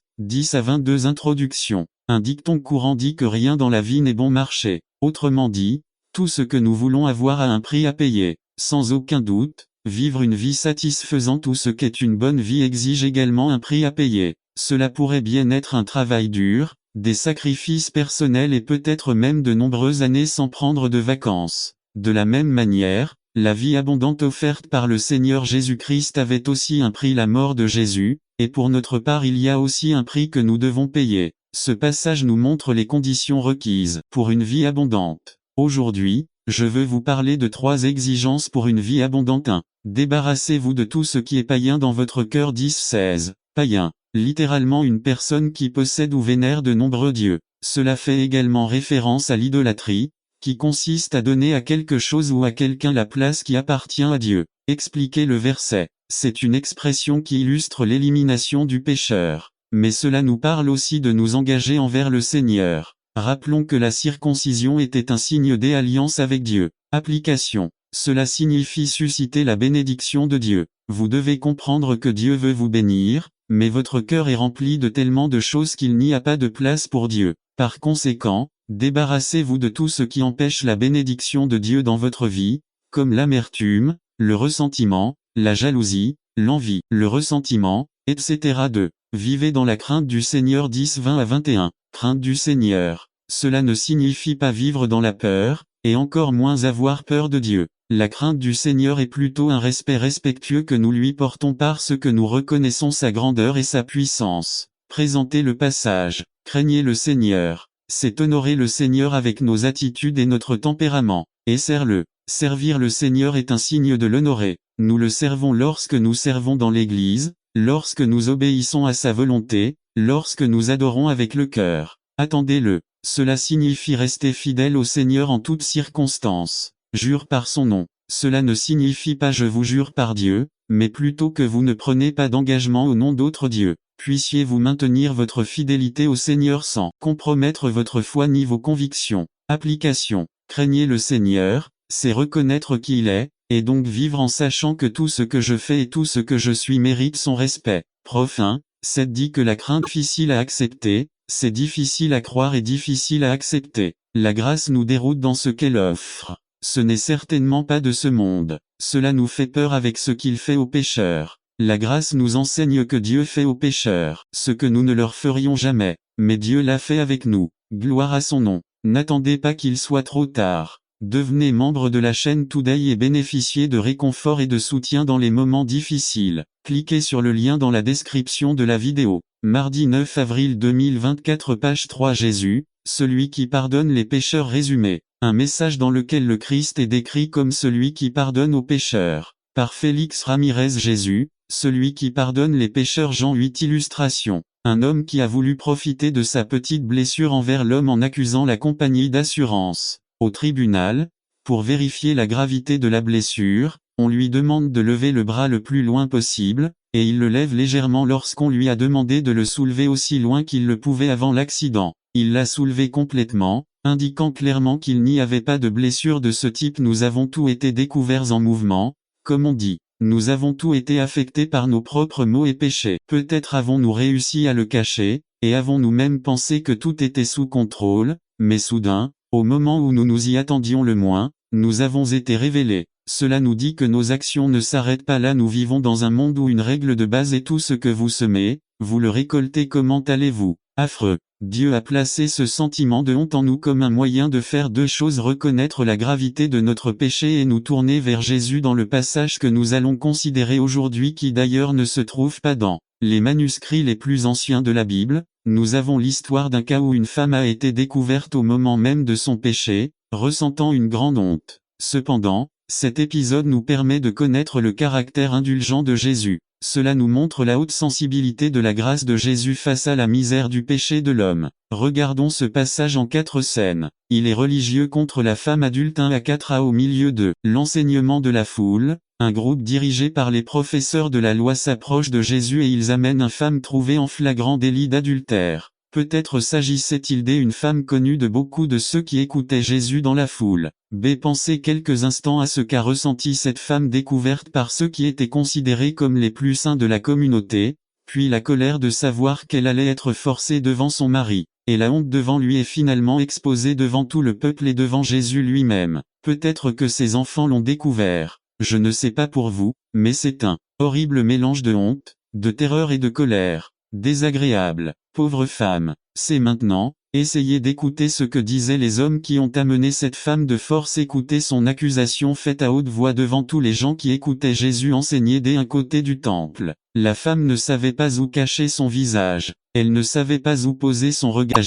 à 22 Introduction. Un dicton courant dit que rien dans la vie n'est bon marché. Autrement dit, tout ce que nous voulons avoir a un prix à payer. Sans aucun doute, vivre une vie satisfaisante ou ce qu'est une bonne vie exige également un prix à payer. Cela pourrait bien être un travail dur, des sacrifices personnels et peut-être même de nombreuses années sans prendre de vacances. De la même manière, la vie abondante offerte par le Seigneur Jésus-Christ avait aussi un prix, la mort de Jésus, et pour notre part il y a aussi un prix que nous devons payer. Ce passage nous montre les conditions requises pour une vie abondante. Aujourd'hui, je veux vous parler de 3 exigences pour une vie abondante. 1. Débarrassez-vous de tout ce qui est païen dans votre cœur. 10-16. Païen, littéralement une personne qui possède ou vénère de nombreux dieux. Cela fait également référence à l'idolâtrie, qui consiste à donner à quelque chose ou à quelqu'un la place qui appartient à Dieu. Expliquez le verset. C'est une expression qui illustre l'élimination du pécheur. Mais cela nous parle aussi de nous engager envers le Seigneur. Rappelons que la circoncision était un signe d'alliance avec Dieu. Application. Cela signifie susciter la bénédiction de Dieu. Vous devez comprendre que Dieu veut vous bénir, mais votre cœur est rempli de tellement de choses qu'il n'y a pas de place pour Dieu. Par conséquent, débarrassez-vous de tout ce qui empêche la bénédiction de Dieu dans votre vie, comme l'amertume, le ressentiment, la jalousie, l'envie, le ressentiment, etc. 2. Vivez dans la crainte du Seigneur. 10-20 à 21. Crainte du Seigneur. Cela ne signifie pas vivre dans la peur, et encore moins avoir peur de Dieu. La crainte du Seigneur est plutôt un respect respectueux que nous lui portons parce que nous reconnaissons sa grandeur et sa puissance. Présentez le passage. Craignez le Seigneur. C'est honorer le Seigneur avec nos attitudes et notre tempérament. Et sers-le. Servir le Seigneur est un signe de l'honorer. Nous le servons lorsque nous servons dans l'Église, lorsque nous obéissons à sa volonté, lorsque nous adorons avec le cœur. Attendez-le. Cela signifie rester fidèle au Seigneur en toutes circonstances. Jure par son nom. Cela ne signifie pas je vous jure par Dieu, mais plutôt que vous ne prenez pas d'engagement au nom d'autres dieux. Puissiez-vous maintenir votre fidélité au Seigneur sans compromettre votre foi ni vos convictions. Application. Craignez le Seigneur, c'est reconnaître qui il est, et donc vivre en sachant que tout ce que je fais et tout ce que je suis mérite son respect. Prof 1, 7 dit que la crainte est difficile à accepter, c'est difficile à croire et difficile à accepter. La grâce nous déroute dans ce qu'elle offre. Ce n'est certainement pas de ce monde. Cela nous fait peur avec ce qu'il fait aux pécheurs. La grâce nous enseigne que Dieu fait aux pécheurs ce que nous ne leur ferions jamais, mais Dieu l'a fait avec nous. Gloire à son nom. N'attendez pas qu'il soit trop tard. Devenez membre de la chaîne Today et bénéficiez de réconfort et de soutien dans les moments difficiles. Cliquez sur le lien dans la description de la vidéo. Mardi 9 avril 2024. Page 3. Jésus, celui qui pardonne les pécheurs. Résumé. Un message dans lequel le Christ est décrit comme celui qui pardonne aux pécheurs. Par Félix Ramirez. Jésus, celui qui pardonne les pécheurs. Jean 8. Illustration. Un homme qui a voulu profiter de sa petite blessure envers l'homme en accusant la compagnie d'assurance. Au tribunal, pour vérifier la gravité de la blessure, on lui demande de lever le bras le plus loin possible, et il le lève légèrement lorsqu'on lui a demandé de le soulever aussi loin qu'il le pouvait avant l'accident. Il l'a soulevé complètement, indiquant clairement qu'il n'y avait pas de blessure de ce type. Nous avons tous été découverts en mouvement, comme on dit. Nous avons tous été affectés par nos propres maux et péchés. Peut-être avons-nous réussi à le cacher, et avons-nous même pensé que tout était sous contrôle, mais soudain, au moment où nous nous y attendions le moins, nous avons été révélés. Cela nous dit que nos actions ne s'arrêtent pas là. Nous vivons dans un monde où une règle de base est tout ce que vous semez, vous le récoltez. Comment allez-vous? Affreux. Dieu a placé ce sentiment de honte en nous comme un moyen de faire 2 choses: reconnaître la gravité de notre péché et nous tourner vers Jésus dans le passage que nous allons considérer aujourd'hui, qui d'ailleurs ne se trouve pas dans les manuscrits les plus anciens de la Bible. Nous avons l'histoire d'un cas où une femme a été découverte au moment même de son péché, ressentant une grande honte. Cependant, Cet épisode nous permet de connaître le caractère indulgent de Jésus. Cela nous montre la haute sensibilité de la grâce de Jésus face à la misère du péché de l'homme. Regardons ce passage en 4 scènes. Il est religieux contre la femme adulte 1 à 4a au milieu de l'enseignement de la foule. Un groupe dirigé par les professeurs de la loi s'approche de Jésus et ils amènent une femme trouvée en flagrant délit d'adultère. Peut-être s'agissait-il d'une femme connue de beaucoup de ceux qui écoutaient Jésus dans la foule. B. Pensez quelques instants à ce qu'a ressenti cette femme découverte par ceux qui étaient considérés comme les plus saints de la communauté, puis la colère de savoir qu'elle allait être forcée devant son mari, et la honte devant lui et finalement exposée devant tout le peuple et devant Jésus lui-même. Peut-être que ses enfants l'ont découvert. Je ne sais pas pour vous, mais c'est un horrible mélange de honte, de terreur et de colère. Désagréable. Pauvre femme. C'est maintenant, essayez d'écouter ce que disaient les hommes qui ont amené cette femme de force. Écoutez son accusation faite à haute voix devant tous les gens qui écoutaient Jésus enseigner d'un côté du temple. La femme ne savait pas où cacher son visage. Elle ne savait pas où poser son regard.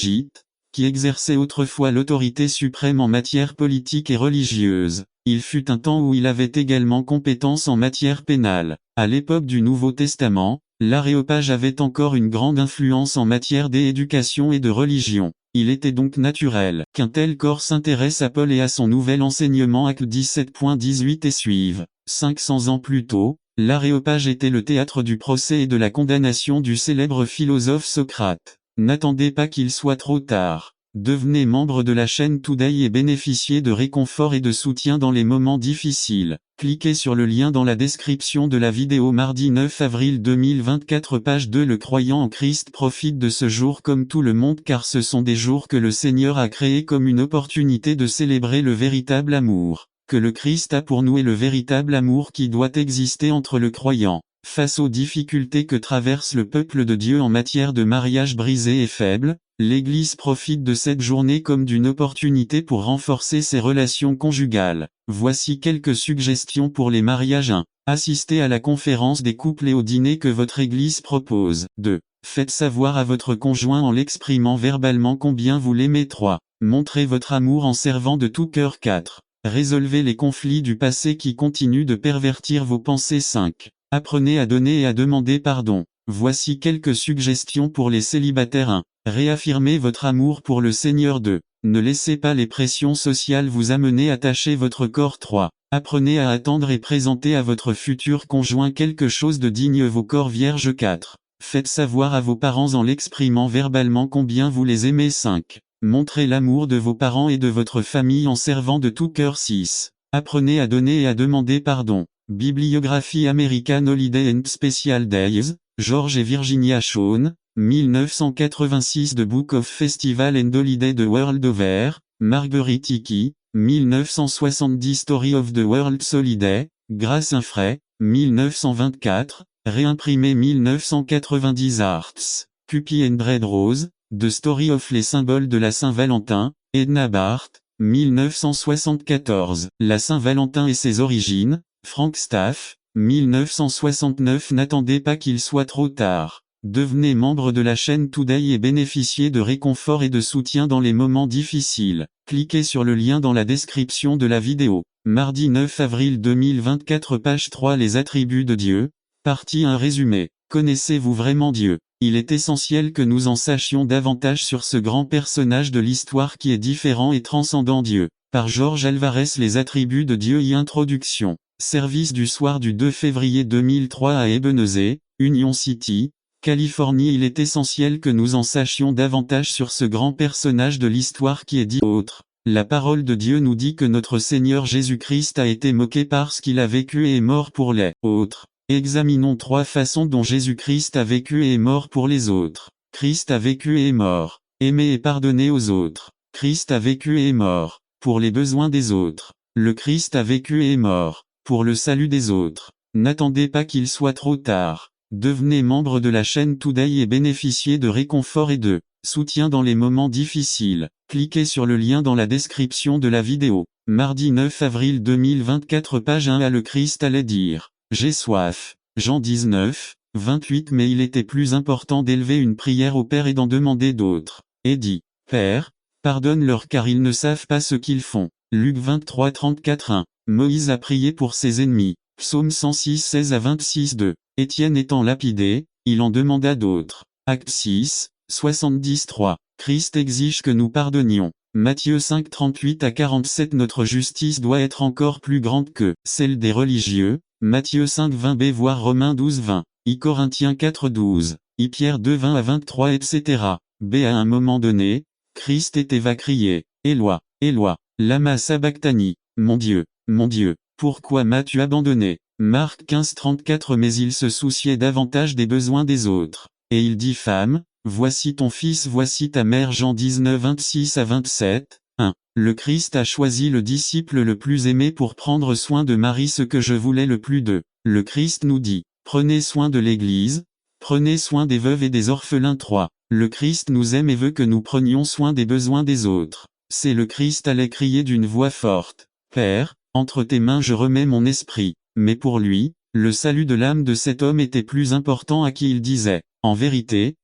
Qui exerçait autrefois l'autorité suprême en matière politique et religieuse. Il fut un temps où il avait également compétence en matière pénale. À l'époque du Nouveau Testament, l'Aréopage avait encore une grande influence en matière d'éducation et de religion. Il était donc naturel qu'un tel corps s'intéresse à Paul et à son nouvel enseignement. Actes 17.18 et suivent. 500 ans plus tôt, l'Aréopage était le théâtre du procès et de la condamnation du célèbre philosophe Socrate. N'attendez pas qu'il soit trop tard. Devenez membre de la chaîne Today et bénéficiez de réconfort et de soutien dans les moments difficiles. Cliquez sur le lien dans la description de la vidéo. Mardi 9 avril 2024 page 2. Le croyant en Christ profite de ce jour comme tout le monde car ce sont des jours que le Seigneur a créés comme une opportunité de célébrer le véritable amour que le Christ a pour nous et le véritable amour qui doit exister entre le croyant. Face aux difficultés que traverse le peuple de Dieu en matière de mariage brisé et faible, l'Église profite de cette journée comme d'une opportunité pour renforcer ses relations conjugales. Voici quelques suggestions pour les mariages. 1. Assistez à la conférence des couples et au dîner que votre Église propose. 2. Faites savoir à votre conjoint en l'exprimant verbalement combien vous l'aimez. 3. Montrez votre amour en servant de tout cœur. 4. Résolvez les conflits du passé qui continuent de pervertir vos pensées. 5. Apprenez à donner et à demander pardon. Voici quelques suggestions pour les célibataires. 1. Réaffirmez votre amour pour le Seigneur. 2. Ne laissez pas les pressions sociales vous amener à tâcher votre corps. 3. Apprenez à attendre et présenter à votre futur conjoint quelque chose de digne. Vos corps vierges. 4. Faites savoir à vos parents en l'exprimant verbalement combien vous les aimez. 5. Montrez l'amour de vos parents et de votre famille en servant de tout cœur. 6. Apprenez à donner et à demander pardon. Bibliographie American Holiday and Special Days, George et Virginia Shawn, 1986. The Book of Festival and Holiday the World Over, Marguerite Hickey, 1970. Story of the World's Holiday, Grace Infray, 1924, réimprimé 1990. Arts, Cupid and Red Rose, The Story of les symboles de la Saint-Valentin, Edna Barth, 1974. La Saint-Valentin et ses origines, Frank Staff, 1969. N'attendez pas qu'il soit trop tard. Devenez membre de la chaîne Today et bénéficiez de réconfort et de soutien dans les moments difficiles. Cliquez sur le lien dans la description de la vidéo. Mardi 9 avril 2024 page 3. Les attributs de Dieu. Partie 1. Résumé. Connaissez-vous vraiment Dieu? Il est essentiel que nous en sachions davantage sur ce grand personnage de l'histoire qui est différent et transcendant. Dieu. Par George Alvarez. Les attributs de Dieu. Introduction. Service du soir du 2 février 2003 à Ebenezer, Union City, Californie. Il est essentiel que nous en sachions davantage sur ce grand personnage de l'histoire qui est dit autre. La parole de Dieu nous dit que notre Seigneur Jésus-Christ a été moqué parce qu'il a vécu et est mort pour les autres. Examinons 3 façons dont Jésus-Christ a vécu et est mort pour les autres. Christ a vécu et est mort. Aimer et pardonner aux autres. Christ a vécu et est mort pour les besoins des autres. Le Christ a vécu et est mort pour le salut des autres. N'attendez pas qu'il soit trop tard. Devenez membre de la chaîne Today et bénéficiez de réconfort et de soutien dans les moments difficiles. Cliquez sur le lien dans la description de la vidéo. Mardi 9 avril 2024 page 1. Le Christ allait dire « J'ai soif ». Jean 19, 28. Mais il était plus important d'élever une prière au Père et d'en demander d'autres. Et dit « Père, pardonne-leur car ils ne savent pas ce qu'ils font ». Luc 23 34 1. Moïse a prié pour ses ennemis. Psaume 106 16 à 26 2. Étienne étant lapidé, il en demanda d'autres. Acte 6, 70 3. Christ exige que nous pardonnions. Matthieu 5 38 à 47. Notre justice doit être encore plus grande que celle des religieux. Matthieu 5 20 b voire Romains 12 20. I Corinthiens 4 12. I Pierre 2 20 à 23 etc. B à un moment donné, Christ va crier, Éloi, Éloi, lama sabachthani, mon Dieu, pourquoi m'as-tu abandonné? Marc 15 34. Mais il se souciait davantage des besoins des autres. Et il dit femme, voici ton fils, voici ta mère. Jean 19 26 à 27. 1. Le Christ a choisi le disciple le plus aimé pour prendre soin de Marie, ce que je voulais le plus d'eux. Le Christ nous dit, prenez soin de l'Église, prenez soin des veuves et des orphelins. 3. Le Christ nous aime et veut que nous prenions soin des besoins des autres. C'est le Christ allait crier d'une voix forte, Père, entre tes mains je remets mon esprit. Mais pour lui, le salut de l'âme de cet homme était plus important, à qui il disait, en vérité,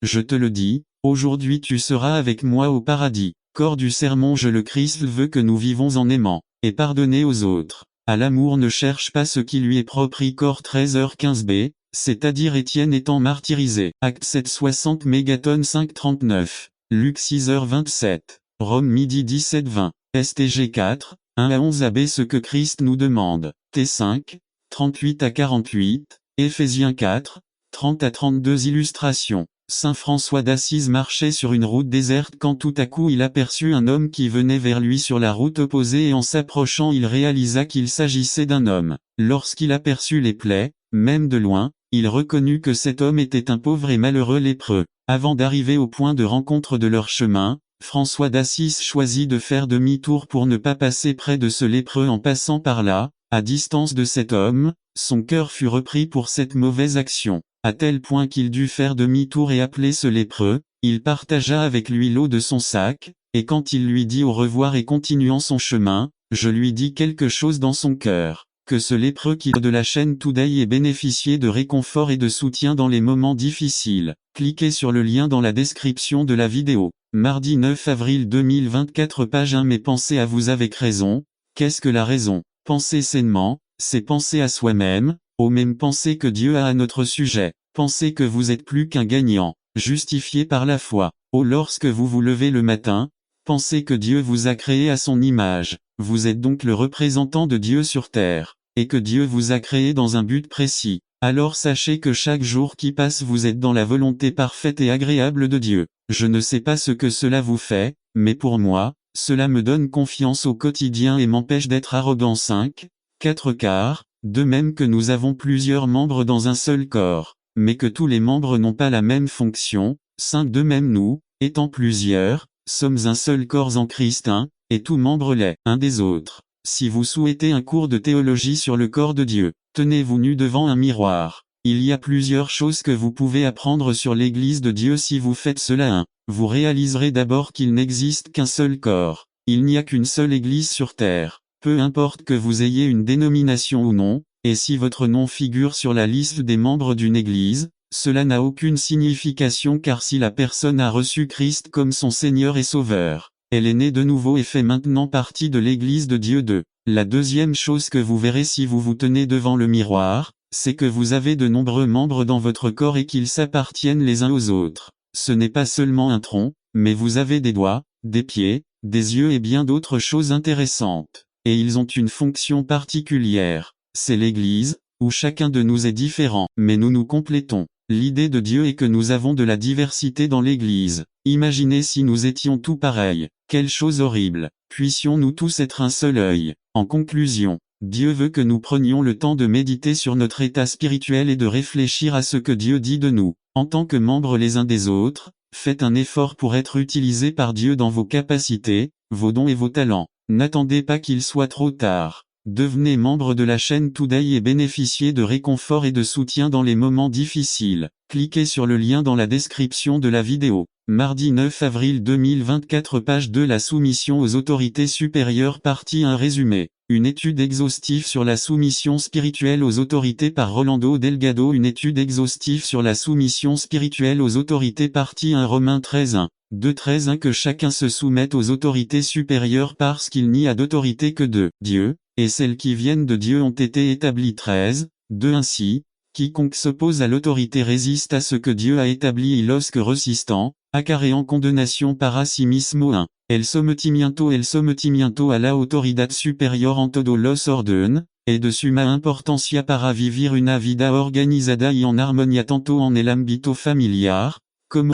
je te le dis, aujourd'hui tu seras avec moi au paradis. Corps du sermon. Le Christ veut que nous vivons en aimant, et pardonner aux autres. À l'amour ne cherche pas ce qui lui est propre. Corps 13h15b, c'est-à-dire Étienne étant martyrisé. Acte 7 60 mégatonnes 5 39. Luc 6h27. Rome midi 17 20. STG 4, 1 à 11 AB. Ce que Christ nous demande. T5, 38 à 48. Éphésiens 4, 30 à 32. Illustration. Saint François d'Assise marchait sur une route déserte quand tout à coup il aperçut un homme qui venait vers lui sur la route opposée, et en s'approchant il réalisa qu'il s'agissait d'un homme. Lorsqu'il aperçut les plaies, même de loin, il reconnut que cet homme était un pauvre et malheureux lépreux. Avant d'arriver au point de rencontre de leur chemin, François d'Assise choisit de faire demi-tour pour ne pas passer près de ce lépreux. En passant par là, à distance de cet homme, son cœur fut repris pour cette mauvaise action, à tel point qu'il dut faire demi-tour et appeler ce lépreux. Il partagea avec lui l'eau de son sac, et quand il lui dit au revoir et continuant son chemin, je lui dis quelque chose dans son cœur, que ce lépreux qui de la chaîne Today ait bénéficié de réconfort et de soutien dans les moments difficiles. Cliquez sur le lien dans la description de la vidéo. Mardi 9 avril 2024 page 1. Mais pensez à vous avec raison. Qu'est-ce que la raison? Penser sainement, c'est penser à soi-même, aux mêmes pensées que Dieu a à notre sujet. Pensez que vous êtes plus qu'un gagnant, justifié par la foi. Lorsque vous vous levez le matin, pensez que Dieu vous a créé à son image. Vous êtes donc le représentant de Dieu sur terre, et que Dieu vous a créé dans un but précis. Alors sachez que chaque jour qui passe vous êtes dans la volonté parfaite et agréable de Dieu. Je ne sais pas ce que cela vous fait, mais pour moi, cela me donne confiance au quotidien et m'empêche d'être arrogant. 5, 4 quarts, de même que nous avons plusieurs membres dans un seul corps, mais que tous les membres n'ont pas la même fonction. 5 de même nous, étant plusieurs, sommes un seul corps en Christ, et tout membre l'est, un des autres. Si vous souhaitez un cours de théologie sur le corps de Dieu, tenez-vous nu devant un miroir. Il y a plusieurs choses que vous pouvez apprendre sur l'Église de Dieu si vous faites cela. Vous réaliserez d'abord qu'il n'existe qu'un seul corps. Il n'y a qu'une seule Église sur terre. Peu importe que vous ayez une dénomination ou non, et si votre nom figure sur la liste des membres d'une Église, cela n'a aucune signification, car si la personne a reçu Christ comme son Seigneur et Sauveur, elle est née de nouveau et fait maintenant partie de l'Église de Dieu. 2. La deuxième chose que vous verrez si vous vous tenez devant le miroir, c'est que vous avez de nombreux membres dans votre corps et qu'ils s'appartiennent les uns aux autres. Ce n'est pas seulement un tronc, mais vous avez des doigts, des pieds, des yeux et bien d'autres choses intéressantes. Et ils ont une fonction particulière. C'est l'Église, où chacun de nous est différent, mais nous nous complétons. L'idée de Dieu est que nous avons de la diversité dans l'Église. Imaginez si nous étions tous pareils. Quelle chose horrible. Puissions-nous tous être un seul œil. En conclusion, Dieu veut que nous prenions le temps de méditer sur notre état spirituel et de réfléchir à ce que Dieu dit de nous. En tant que membres les uns des autres, faites un effort pour être utilisés par Dieu dans vos capacités, vos dons et vos talents. N'attendez pas qu'il soit trop tard. Devenez membre de la chaîne Today et bénéficiez de réconfort et de soutien dans les moments difficiles. Cliquez sur le lien dans la description de la vidéo. Mardi 9 avril 2024 page 2 La soumission aux autorités supérieures partie 1 résumé. Une étude exhaustive sur la soumission spirituelle aux autorités par Rolando Delgado. Une étude exhaustive sur la soumission spirituelle aux autorités partie 1 Romains 13:1. 2:13 que chacun se soumette aux autorités supérieures parce qu'il n'y a d'autorité que de Dieu, et celles qui viennent de Dieu ont été établies 13:2 Ainsi, quiconque s'oppose à l'autorité résiste à ce que Dieu a établi et lorsque resistant, acarreant condamnation para sí mismo 1. El sometimiento a la autoridad superior en todo los orden, es de suma importancia para vivir una vida organizada y en armonía tanto en el ámbito familiar, como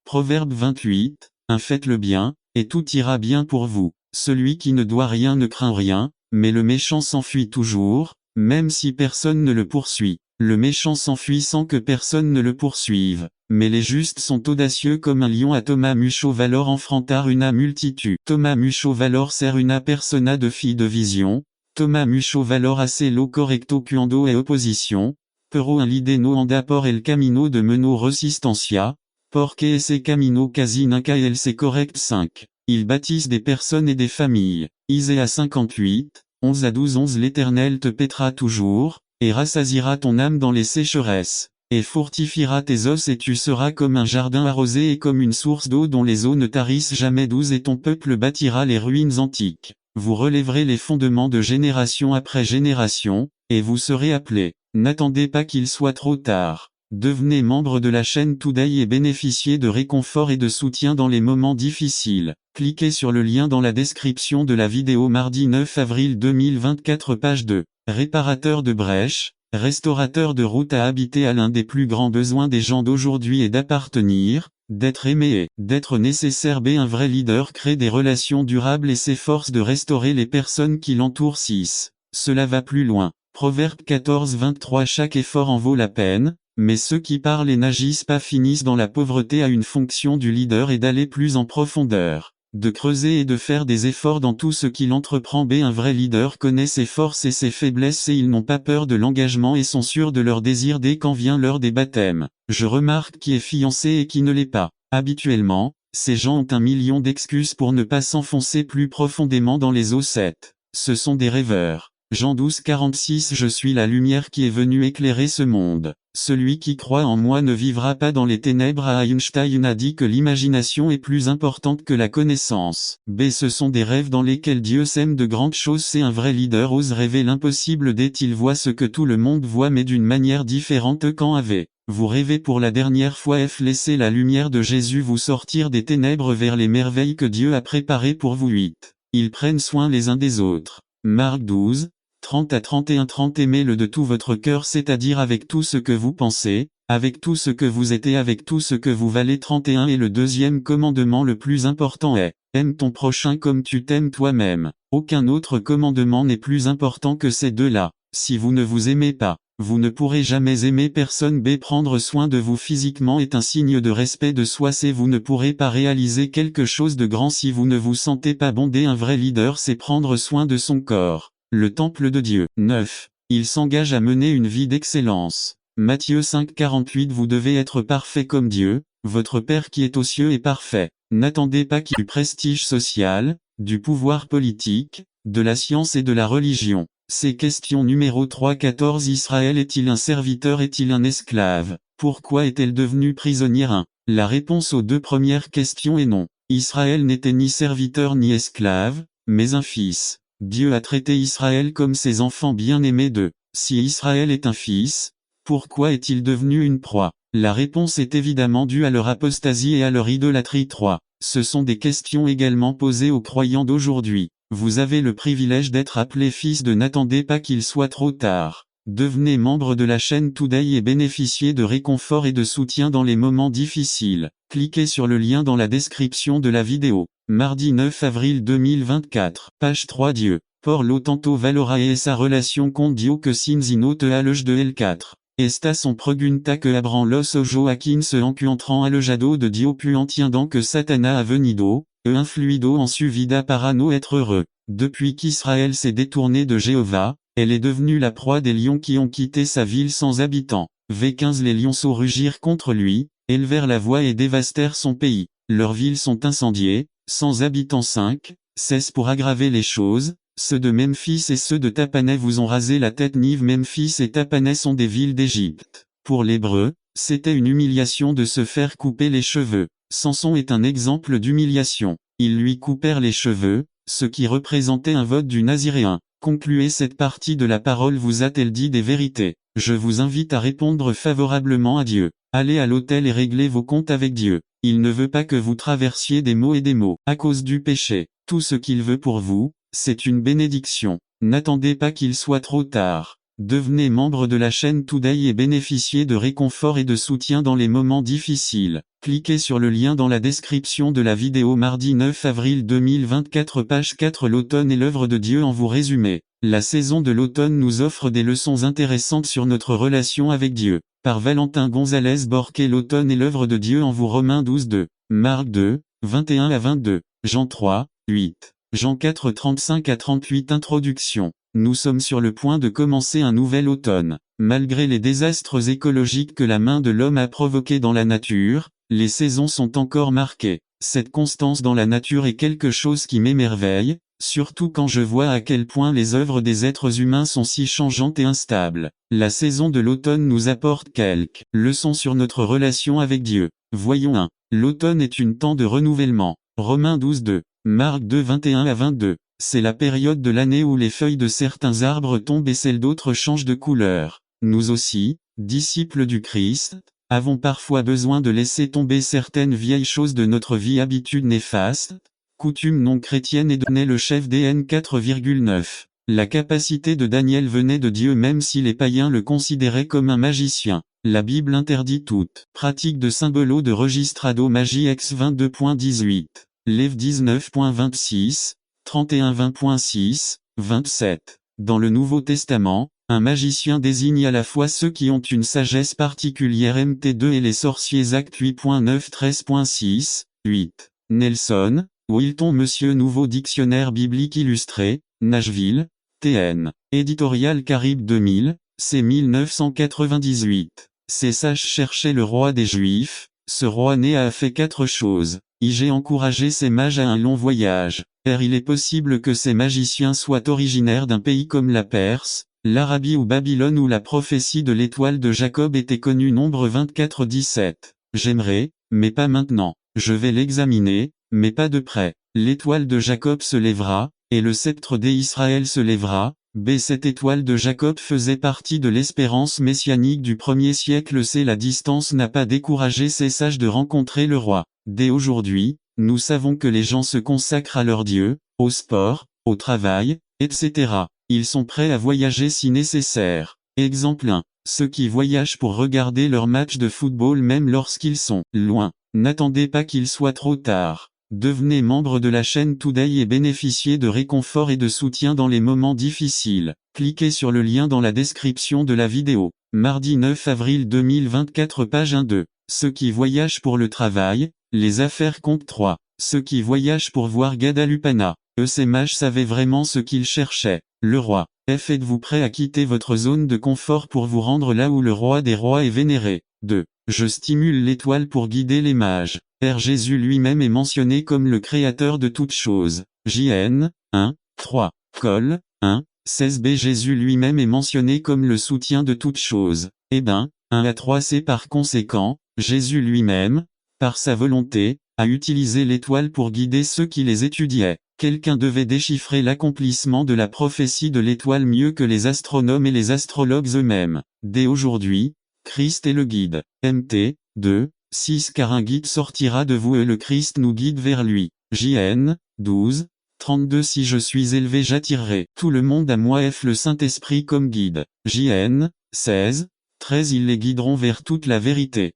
Proverbe 28, faites le bien, et tout ira bien pour vous. Celui qui ne doit rien ne craint rien, mais le méchant s'enfuit toujours, même si personne ne le poursuit. Le méchant s'enfuit sans que personne ne le poursuive, mais les justes sont audacieux comme un lion. À Thomas Mucho Valor enfrentar una multitud. Thomas Mucho Valor ser una persona de fi de vision. Thomas Mucho Valor hace lo correcto cuando e opposition. Pero un lide no anda por el camino de meno resistencia. Porque ese camino casi nunca el se correct 5. Ils bâtissent des personnes et des familles. Isaïe 58, 11 à 12 11 L'Éternel te paîtra toujours, et rassasiera ton âme dans les sécheresses, et fortifiera tes os et tu seras comme un jardin arrosé et comme une source d'eau dont les eaux ne tarissent jamais 12 Et ton peuple bâtira les ruines antiques. Vous relèverez les fondements de génération après génération, et vous serez appelés. N'attendez pas qu'il soit trop tard. Devenez membre de la chaîne Today et bénéficiez de réconfort et de soutien dans les moments difficiles. Cliquez sur le lien dans la description de la vidéo. Mardi 9 avril 2024 page 2. Réparateur de brèches, restaurateur de routes à habiter. À l'un des plus grands besoins des gens d'aujourd'hui est d'appartenir, d'être aimé et d'être nécessaire. Un vrai leader crée des relations durables et s'efforce de restaurer les personnes qui l'entourent. 6. Cela va plus loin. Proverbe 14:23 Chaque effort en vaut la peine. Mais ceux qui parlent et n'agissent pas finissent dans la pauvreté. À une fonction du leader est d'aller plus en profondeur, de creuser et de faire des efforts dans tout ce qu'il entreprend. Un vrai leader connaît ses forces et ses faiblesses et ils n'ont pas peur de l'engagement et sont sûrs de leur désir dès quand vient l'heure des baptêmes. Je remarque qui est fiancé et qui ne l'est pas. Habituellement, ces gens ont un million d'excuses pour ne pas s'enfoncer plus profondément dans les eaux. 7. Ce sont des rêveurs. Jean 12:46 Je suis la lumière qui est venue éclairer ce monde. Celui qui croit en moi ne vivra pas dans les ténèbres. Einstein a dit que l'imagination est plus importante que la connaissance. Ce sont des rêves dans lesquels Dieu sème de grandes choses. C'est un vrai leader ose rêver l'impossible dès qu'il voit ce que tout le monde voit mais d'une manière différente. Quand vous rêvez pour la dernière fois laissez la lumière de Jésus vous sortir des ténèbres vers les merveilles que Dieu a préparées pour vous. 8. Ils prennent soin les uns des autres. Marc 12. 30 à 31 30 Aimez-le de tout votre cœur, c'est-à-dire avec tout ce que vous pensez, avec tout ce que vous êtes et avec tout ce que vous valez. 31 Et le deuxième commandement le plus important est, aime ton prochain comme tu t'aimes toi-même. Aucun autre commandement n'est plus important que ces deux-là. Si vous ne vous aimez pas, vous ne pourrez jamais aimer personne. Prendre soin de vous physiquement est un signe de respect de soi. Vous ne pourrez pas réaliser quelque chose de grand si vous ne vous sentez pas bon. Un vrai leader sait prendre soin de son corps. Le temple de Dieu. 9. Il s'engage à mener une vie d'excellence. Matthieu 5:48 Vous devez être parfait comme Dieu, votre Père qui est aux cieux est parfait. N'attendez pas qu'il y ait du prestige social, du pouvoir politique, de la science et de la religion. C'est question numéro 3 14 Israël est-il un serviteur, est-il un esclave? Pourquoi est-elle devenue prisonnière? 1. La réponse aux deux premières questions est non. Israël n'était ni serviteur ni esclave, mais un fils. Dieu a traité Israël comme ses enfants bien-aimés. 2. Si Israël est un fils, pourquoi est-il devenu une proie? La réponse est évidemment due à leur apostasie et à leur idolâtrie. 3. Ce sont des questions également posées aux croyants d'aujourd'hui. Vous avez le privilège d'être appelé fils de N'attendez pas qu'il soit trop tard. Devenez membre de la chaîne Today et bénéficiez de réconfort et de soutien dans les moments difficiles. Cliquez sur le lien dans la description de la vidéo. Mardi 9 avril 2024. Page 3 Dieu. Por lo tanto valorae sa relation con Dieu que sin te alej de L4. Esta son pregunta que abran los ojo a quien se encuentran alejado de Dieu pu entiendant que Satana a venido, influido en su vida para no être heureux. Depuis qu'Israël s'est détourné de Jéhovah, elle est devenue la proie des lions qui ont quitté sa ville sans habitants. V15 Les lionceaux rugirent contre lui, élevèrent la voix et dévastèrent son pays. leurs villes sont incendiées, sans habitants 5, 16 pour aggraver les choses, ceux de Memphis et ceux de Tapanais vous ont rasé la tête. Niv, Memphis et Tapanais sont des villes d'Égypte. Pour l'Hébreu, c'était une humiliation de se faire couper les cheveux. Samson est un exemple d'humiliation. Ils lui coupèrent les cheveux, ce qui représentait un vote du Naziréen. Concluez cette partie de la parole vous a-t-elle dit des vérités? Je vous invite à répondre favorablement à Dieu. Allez à l'autel et réglez vos comptes avec Dieu. Il ne veut pas que vous traversiez des maux et des maux à cause du péché. Tout ce qu'il veut pour vous, c'est une bénédiction. N'attendez pas qu'il soit trop tard. Devenez membre de la chaîne Today et bénéficiez de réconfort et de soutien dans les moments difficiles. Cliquez sur le lien dans la description de la vidéo. Mardi 9 avril 2024, page 4. L'automne est l'œuvre de Dieu en vous résumé. La saison de l'automne nous offre des leçons intéressantes sur notre relation avec Dieu. Par Valentin Gonzalez Borquet. L'automne est l'œuvre de Dieu en vous. Romains 12:2, Marc 2, 21 à 22, Jean 3, 8, Jean 4, 35 à 38. Introduction. Nous sommes sur le point de commencer un nouvel automne. Malgré les désastres écologiques que la main de l'homme a provoqués dans la nature, les saisons sont encore marquées. Cette constance dans la nature est quelque chose qui m'émerveille, surtout quand je vois à quel point les œuvres des êtres humains sont si changeantes et instables. La saison de l'automne nous apporte quelques leçons sur notre relation avec Dieu. Voyons 1. L'automne est une temps de renouvellement. Romains 12:2, Marc 2, 21 à 22. C'est la période de l'année où les feuilles de certains arbres tombent et celles d'autres changent de couleur. Nous aussi, disciples du Christ, avons parfois besoin de laisser tomber certaines vieilles choses de notre vie, habitudes néfastes, coutumes non chrétiennes, et donner le chef DN 4,9. La capacité de Daniel venait de Dieu même si les païens le considéraient comme un magicien. La Bible interdit toute pratique de symbolo de registrado magie ex 22.18. Lev 19.26. 31-20.6, 27. Dans le Nouveau Testament, un magicien désigne à la fois ceux qui ont une sagesse particulière, Mt2, et les sorciers, Actes 8.9, 13.6, 8. Nelson, Wilton, Monsieur Nouveau Dictionnaire biblique illustré, Nashville, TN. Éditorial Caribe 2000, c. 1998. Ces sages cherchaient le roi des Juifs. Ce roi né a fait 4 choses. J'ai encouragé ces mages à un long voyage. Il est possible que ces magiciens soient originaires d'un pays comme la Perse, l'Arabie ou Babylone, où la prophétie de l'étoile de Jacob était connue. Nombre 24-17. J'aimerais, mais pas maintenant. Je vais l'examiner, mais pas de près. L'étoile de Jacob se lèvera, et le sceptre d'Israël se lèvera. B. Cette étoile de Jacob faisait partie de l'espérance messianique du 1er siècle. C. La distance n'a pas découragé ces sages de rencontrer le roi. Dès aujourd'hui, nous savons que les gens se consacrent à leur Dieu, au sport, au travail, etc. Ils sont prêts à voyager si nécessaire. Exemple 1. Ceux qui voyagent pour regarder leur match de football même lorsqu'ils sont loin. N'attendez pas qu'il soit trop tard. Devenez membre de la chaîne Today et bénéficiez de réconfort et de soutien dans les moments difficiles. Cliquez sur le lien dans la description de la vidéo. Mardi 9 avril 2024, page 1-2. Ceux qui voyagent pour le travail, les affaires comptent 3. Ceux qui voyagent pour voir Guadalupana. Ces mages savaient vraiment ce qu'ils cherchaient. Le roi. Êtes-vous prêt à quitter votre zone de confort pour vous rendre là où le roi des rois est vénéré? 2. Je stimule l'étoile pour guider les mages. Jésus lui-même est mentionné comme le créateur de toutes choses. JN 1, 3. Col 1, 16b. Jésus lui-même est mentionné comme le soutien de toutes choses. 1 à 3c. Par conséquent, Jésus lui-même, par sa volonté, a utilisé l'étoile pour guider ceux qui les étudiaient. Quelqu'un devait déchiffrer l'accomplissement de la prophétie de l'étoile mieux que les astronomes et les astrologues eux-mêmes. Dès aujourd'hui, Christ est le guide. Mt 2, 6. Car un guide sortira de vous et le Christ nous guide vers lui. JN 12, 32. Si je suis élevé, j'attirerai tout le monde à moi. Le Saint-Esprit comme guide. JN 16, 13. Ils les guideront vers toute la vérité.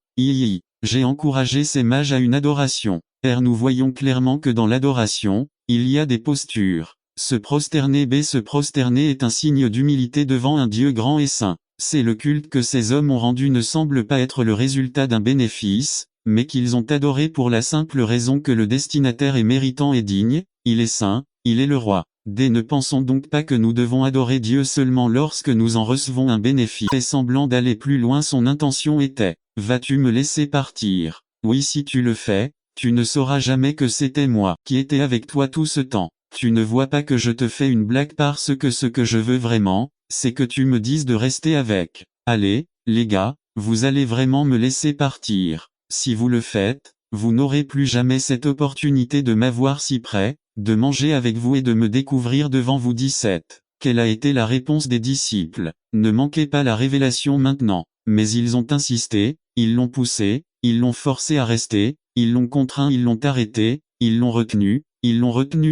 J'ai encouragé ces mages à une adoration. Nous voyons clairement que dans l'adoration, il y a des postures. Se prosterner. B. Se prosterner est un signe d'humilité devant un Dieu grand et saint. C'est le culte que ces hommes ont rendu ne semble pas être le résultat d'un bénéfice, mais qu'ils ont adoré pour la simple raison que le destinataire est méritant et digne, il est saint, il est le roi. Ne pensons donc pas que nous devons adorer Dieu seulement lorsque nous en recevons un bénéfice. Et semblant d'aller plus loin, son intention était, vas-tu me laisser partir? Oui, si tu le fais, Tu ne sauras jamais que c'était moi qui étais avec toi tout ce temps. Tu ne vois pas que je te fais une blague parce que ce que je veux vraiment, c'est que tu me dises de rester avec. Allez, les gars, vous allez vraiment me laisser partir. Si vous le faites, vous n'aurez plus jamais cette opportunité de m'avoir si près, de manger avec vous et de me découvrir devant vous. 17. Quelle a été la réponse des disciples? Ne manquez pas la révélation maintenant. Mais ils ont insisté, ils l'ont poussé, ils l'ont forcé à rester, ils l'ont contraint, ils l'ont arrêté, ils l'ont retenu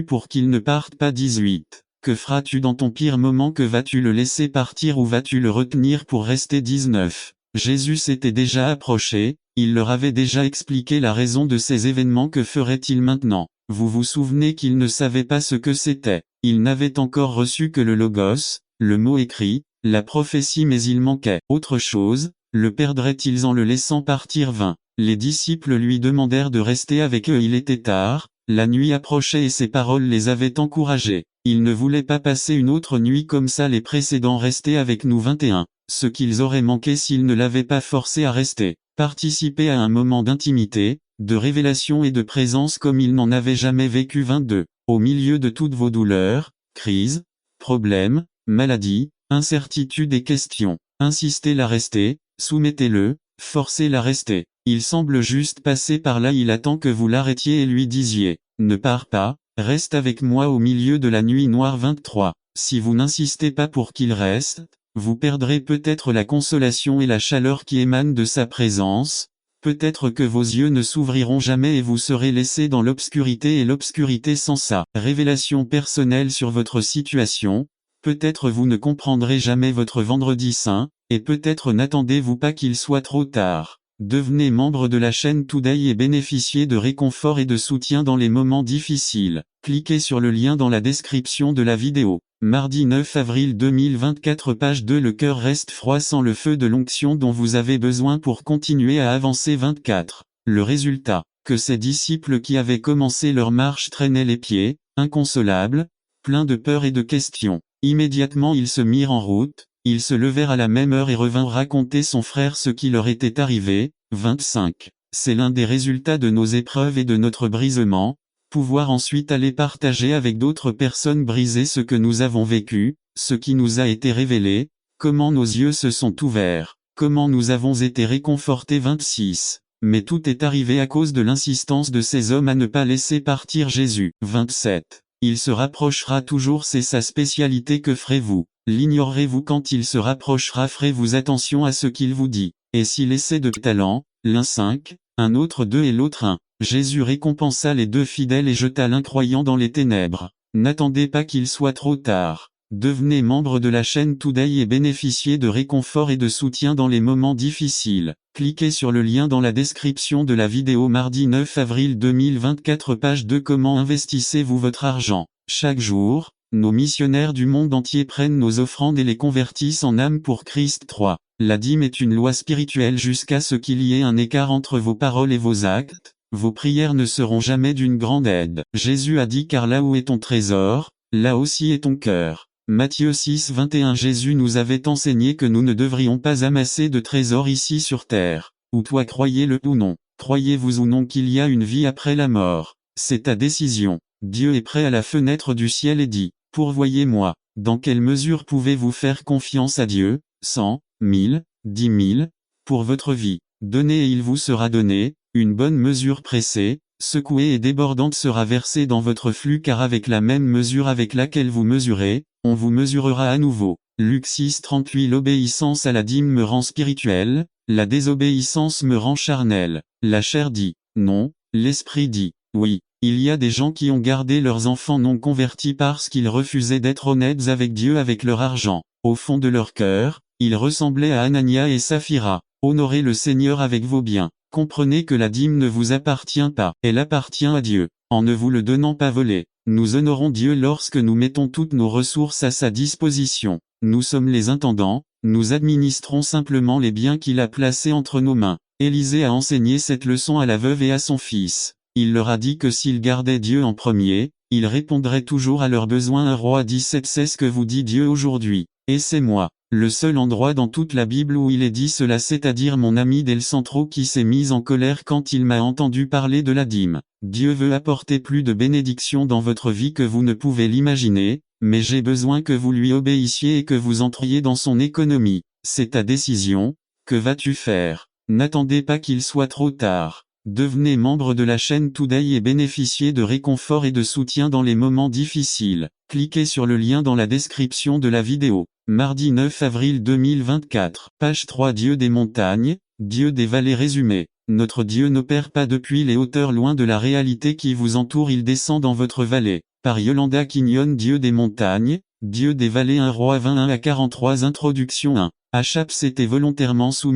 pour qu'il ne parte pas. 18. Que feras-tu dans ton pire moment? Que vas-tu le laisser partir ou vas-tu le retenir pour rester? 19. Jésus s'était déjà approché, il leur avait déjà expliqué la raison de ces événements. Que ferait-il maintenant? Vous vous souvenez qu'il ne savait pas ce que c'était. Il n'avait encore reçu que le Logos, le mot écrit, la prophétie, mais il manquait autre chose. Le perdraient-ils en le laissant partir? 20. Les disciples lui demandèrent de rester avec eux. Il était tard, la nuit approchait et ces paroles les avaient encouragés. Ils ne voulaient pas passer une autre nuit comme ça les précédents. Rester avec nous. 21. Ce qu'ils auraient manqué s'ils ne l'avaient pas forcé à rester. Participer à un moment d'intimité, de révélation et de présence comme ils n'en avaient jamais vécu. 22. Au milieu de toutes vos douleurs, crises, problèmes, maladies, incertitudes et questions, insistez-la rester, soumettez-le, forcez-la rester. Il semble juste passer par là. Il attend que vous l'arrêtiez et lui disiez, ne pars pas, reste avec moi au milieu de la nuit noire. 23. Si vous n'insistez pas pour qu'il reste, vous perdrez peut-être la consolation et la chaleur qui émanent de sa présence, peut-être que vos yeux ne s'ouvriront jamais et vous serez laissé dans l'obscurité et l'obscurité sans sa révélation personnelle sur votre situation, peut-être vous ne comprendrez jamais votre vendredi saint, et peut-être n'attendez-vous pas qu'il soit trop tard. Devenez membre de la chaîne Today et bénéficiez de réconfort et de soutien dans les moments difficiles. Cliquez sur le lien dans la description de la vidéo. Mardi 9 avril 2024 page 2. Le cœur reste froid sans le feu de l'onction dont vous avez besoin pour continuer à avancer. 24. Le résultat, que ces disciples qui avaient commencé leur marche traînaient les pieds, inconsolables, pleins de peur et de questions. Immédiatement ils se mirent en route. Ils se levèrent à la même heure et revinrent raconter son frère ce qui leur était arrivé. 25. C'est l'un des résultats de nos épreuves et de notre brisement, pouvoir ensuite aller partager avec d'autres personnes brisées ce que nous avons vécu, ce qui nous a été révélé, comment nos yeux se sont ouverts, comment nous avons été réconfortés. 26. Mais tout est arrivé à cause de l'insistance de ces hommes à ne pas laisser partir Jésus. 27. Il se rapprochera toujours, c'est sa spécialité. Que ferez-vous? L'ignorerez-vous quand il se rapprochera? Ferez-vous attention à ce qu'il vous dit? Et s'il essaie de talents, l'un 5, un autre 2 et l'autre 1. Jésus récompensa les deux fidèles et jeta l'incroyant dans les ténèbres. N'attendez pas qu'il soit trop tard. Devenez membre de la chaîne Today et bénéficiez de réconfort et de soutien dans les moments difficiles. Cliquez sur le lien dans la description de la vidéo. Mardi 9 avril 2024 page 2. Comment investissez-vous votre argent? Chaque jour, nos missionnaires du monde entier prennent nos offrandes et les convertissent en âmes pour Christ. 3. La dîme est une loi spirituelle jusqu'à ce qu'il y ait un écart entre vos paroles et vos actes. Vos prières ne seront jamais d'une grande aide. Jésus a dit, car là où est ton trésor, là aussi est ton cœur. Matthieu 6, 21. Jésus nous avait enseigné que nous ne devrions pas amasser de trésors ici sur terre. Ou toi croyez-le ou non. Croyez-vous ou non qu'il y a une vie après la mort? C'est ta décision. Dieu est près à la fenêtre du ciel et dit, pourvoyez-moi. Dans quelle mesure pouvez-vous faire confiance à Dieu? 100, 1000, 10 000, pour votre vie. Donnez et il vous sera donné, une bonne mesure pressée, secouée et débordante sera versée dans votre flux, car avec la même mesure avec laquelle vous mesurez, on vous mesurera à nouveau. Luc 6, 38. L'obéissance à la dîme me rend spirituel, la désobéissance me rend charnel. La chair dit non, l'esprit dit oui. Il y a des gens qui ont gardé leurs enfants non convertis parce qu'ils refusaient d'être honnêtes avec Dieu avec leur argent. Au fond de leur cœur, ils ressemblaient à Anania et Saphira. Honorez le Seigneur avec vos biens. Comprenez que la dîme ne vous appartient pas, elle appartient à Dieu. En ne vous le donnant pas volé, nous honorons Dieu lorsque nous mettons toutes nos ressources à sa disposition. Nous sommes les intendants, nous administrons simplement les biens qu'il a placés entre nos mains. Élisée a enseigné cette leçon à la veuve et à son fils. Il leur a dit que s'ils gardaient Dieu en premier, il répondrait toujours à leurs besoins. 1 Roi 17. C'est ce que vous dit Dieu aujourd'hui. Et c'est moi. Le seul endroit dans toute la Bible où il est dit cela, c'est-à-dire mon ami Del Centro qui s'est mis en colère quand il m'a entendu parler de la dîme. Dieu veut apporter plus de bénédictions dans votre vie que vous ne pouvez l'imaginer, mais j'ai besoin que vous lui obéissiez et que vous entriez dans son économie. C'est ta décision. Que vas-tu faire? N'attendez pas qu'il soit trop tard. Devenez membre de la chaîne Today et bénéficiez de réconfort et de soutien dans les moments difficiles. Cliquez sur le lien dans la description de la vidéo. Mardi 9 avril 2024. Page 3. Dieu des montagnes, Dieu des vallées. Résumé. Notre Dieu n'opère pas depuis les hauteurs loin de la réalité qui vous entoure, il descend dans votre vallée. Par Yolanda Quignon. Dieu des montagnes, Dieu des vallées. 1 Roi 21 à 43. Introduction. 1. Achab s'était volontairement soumis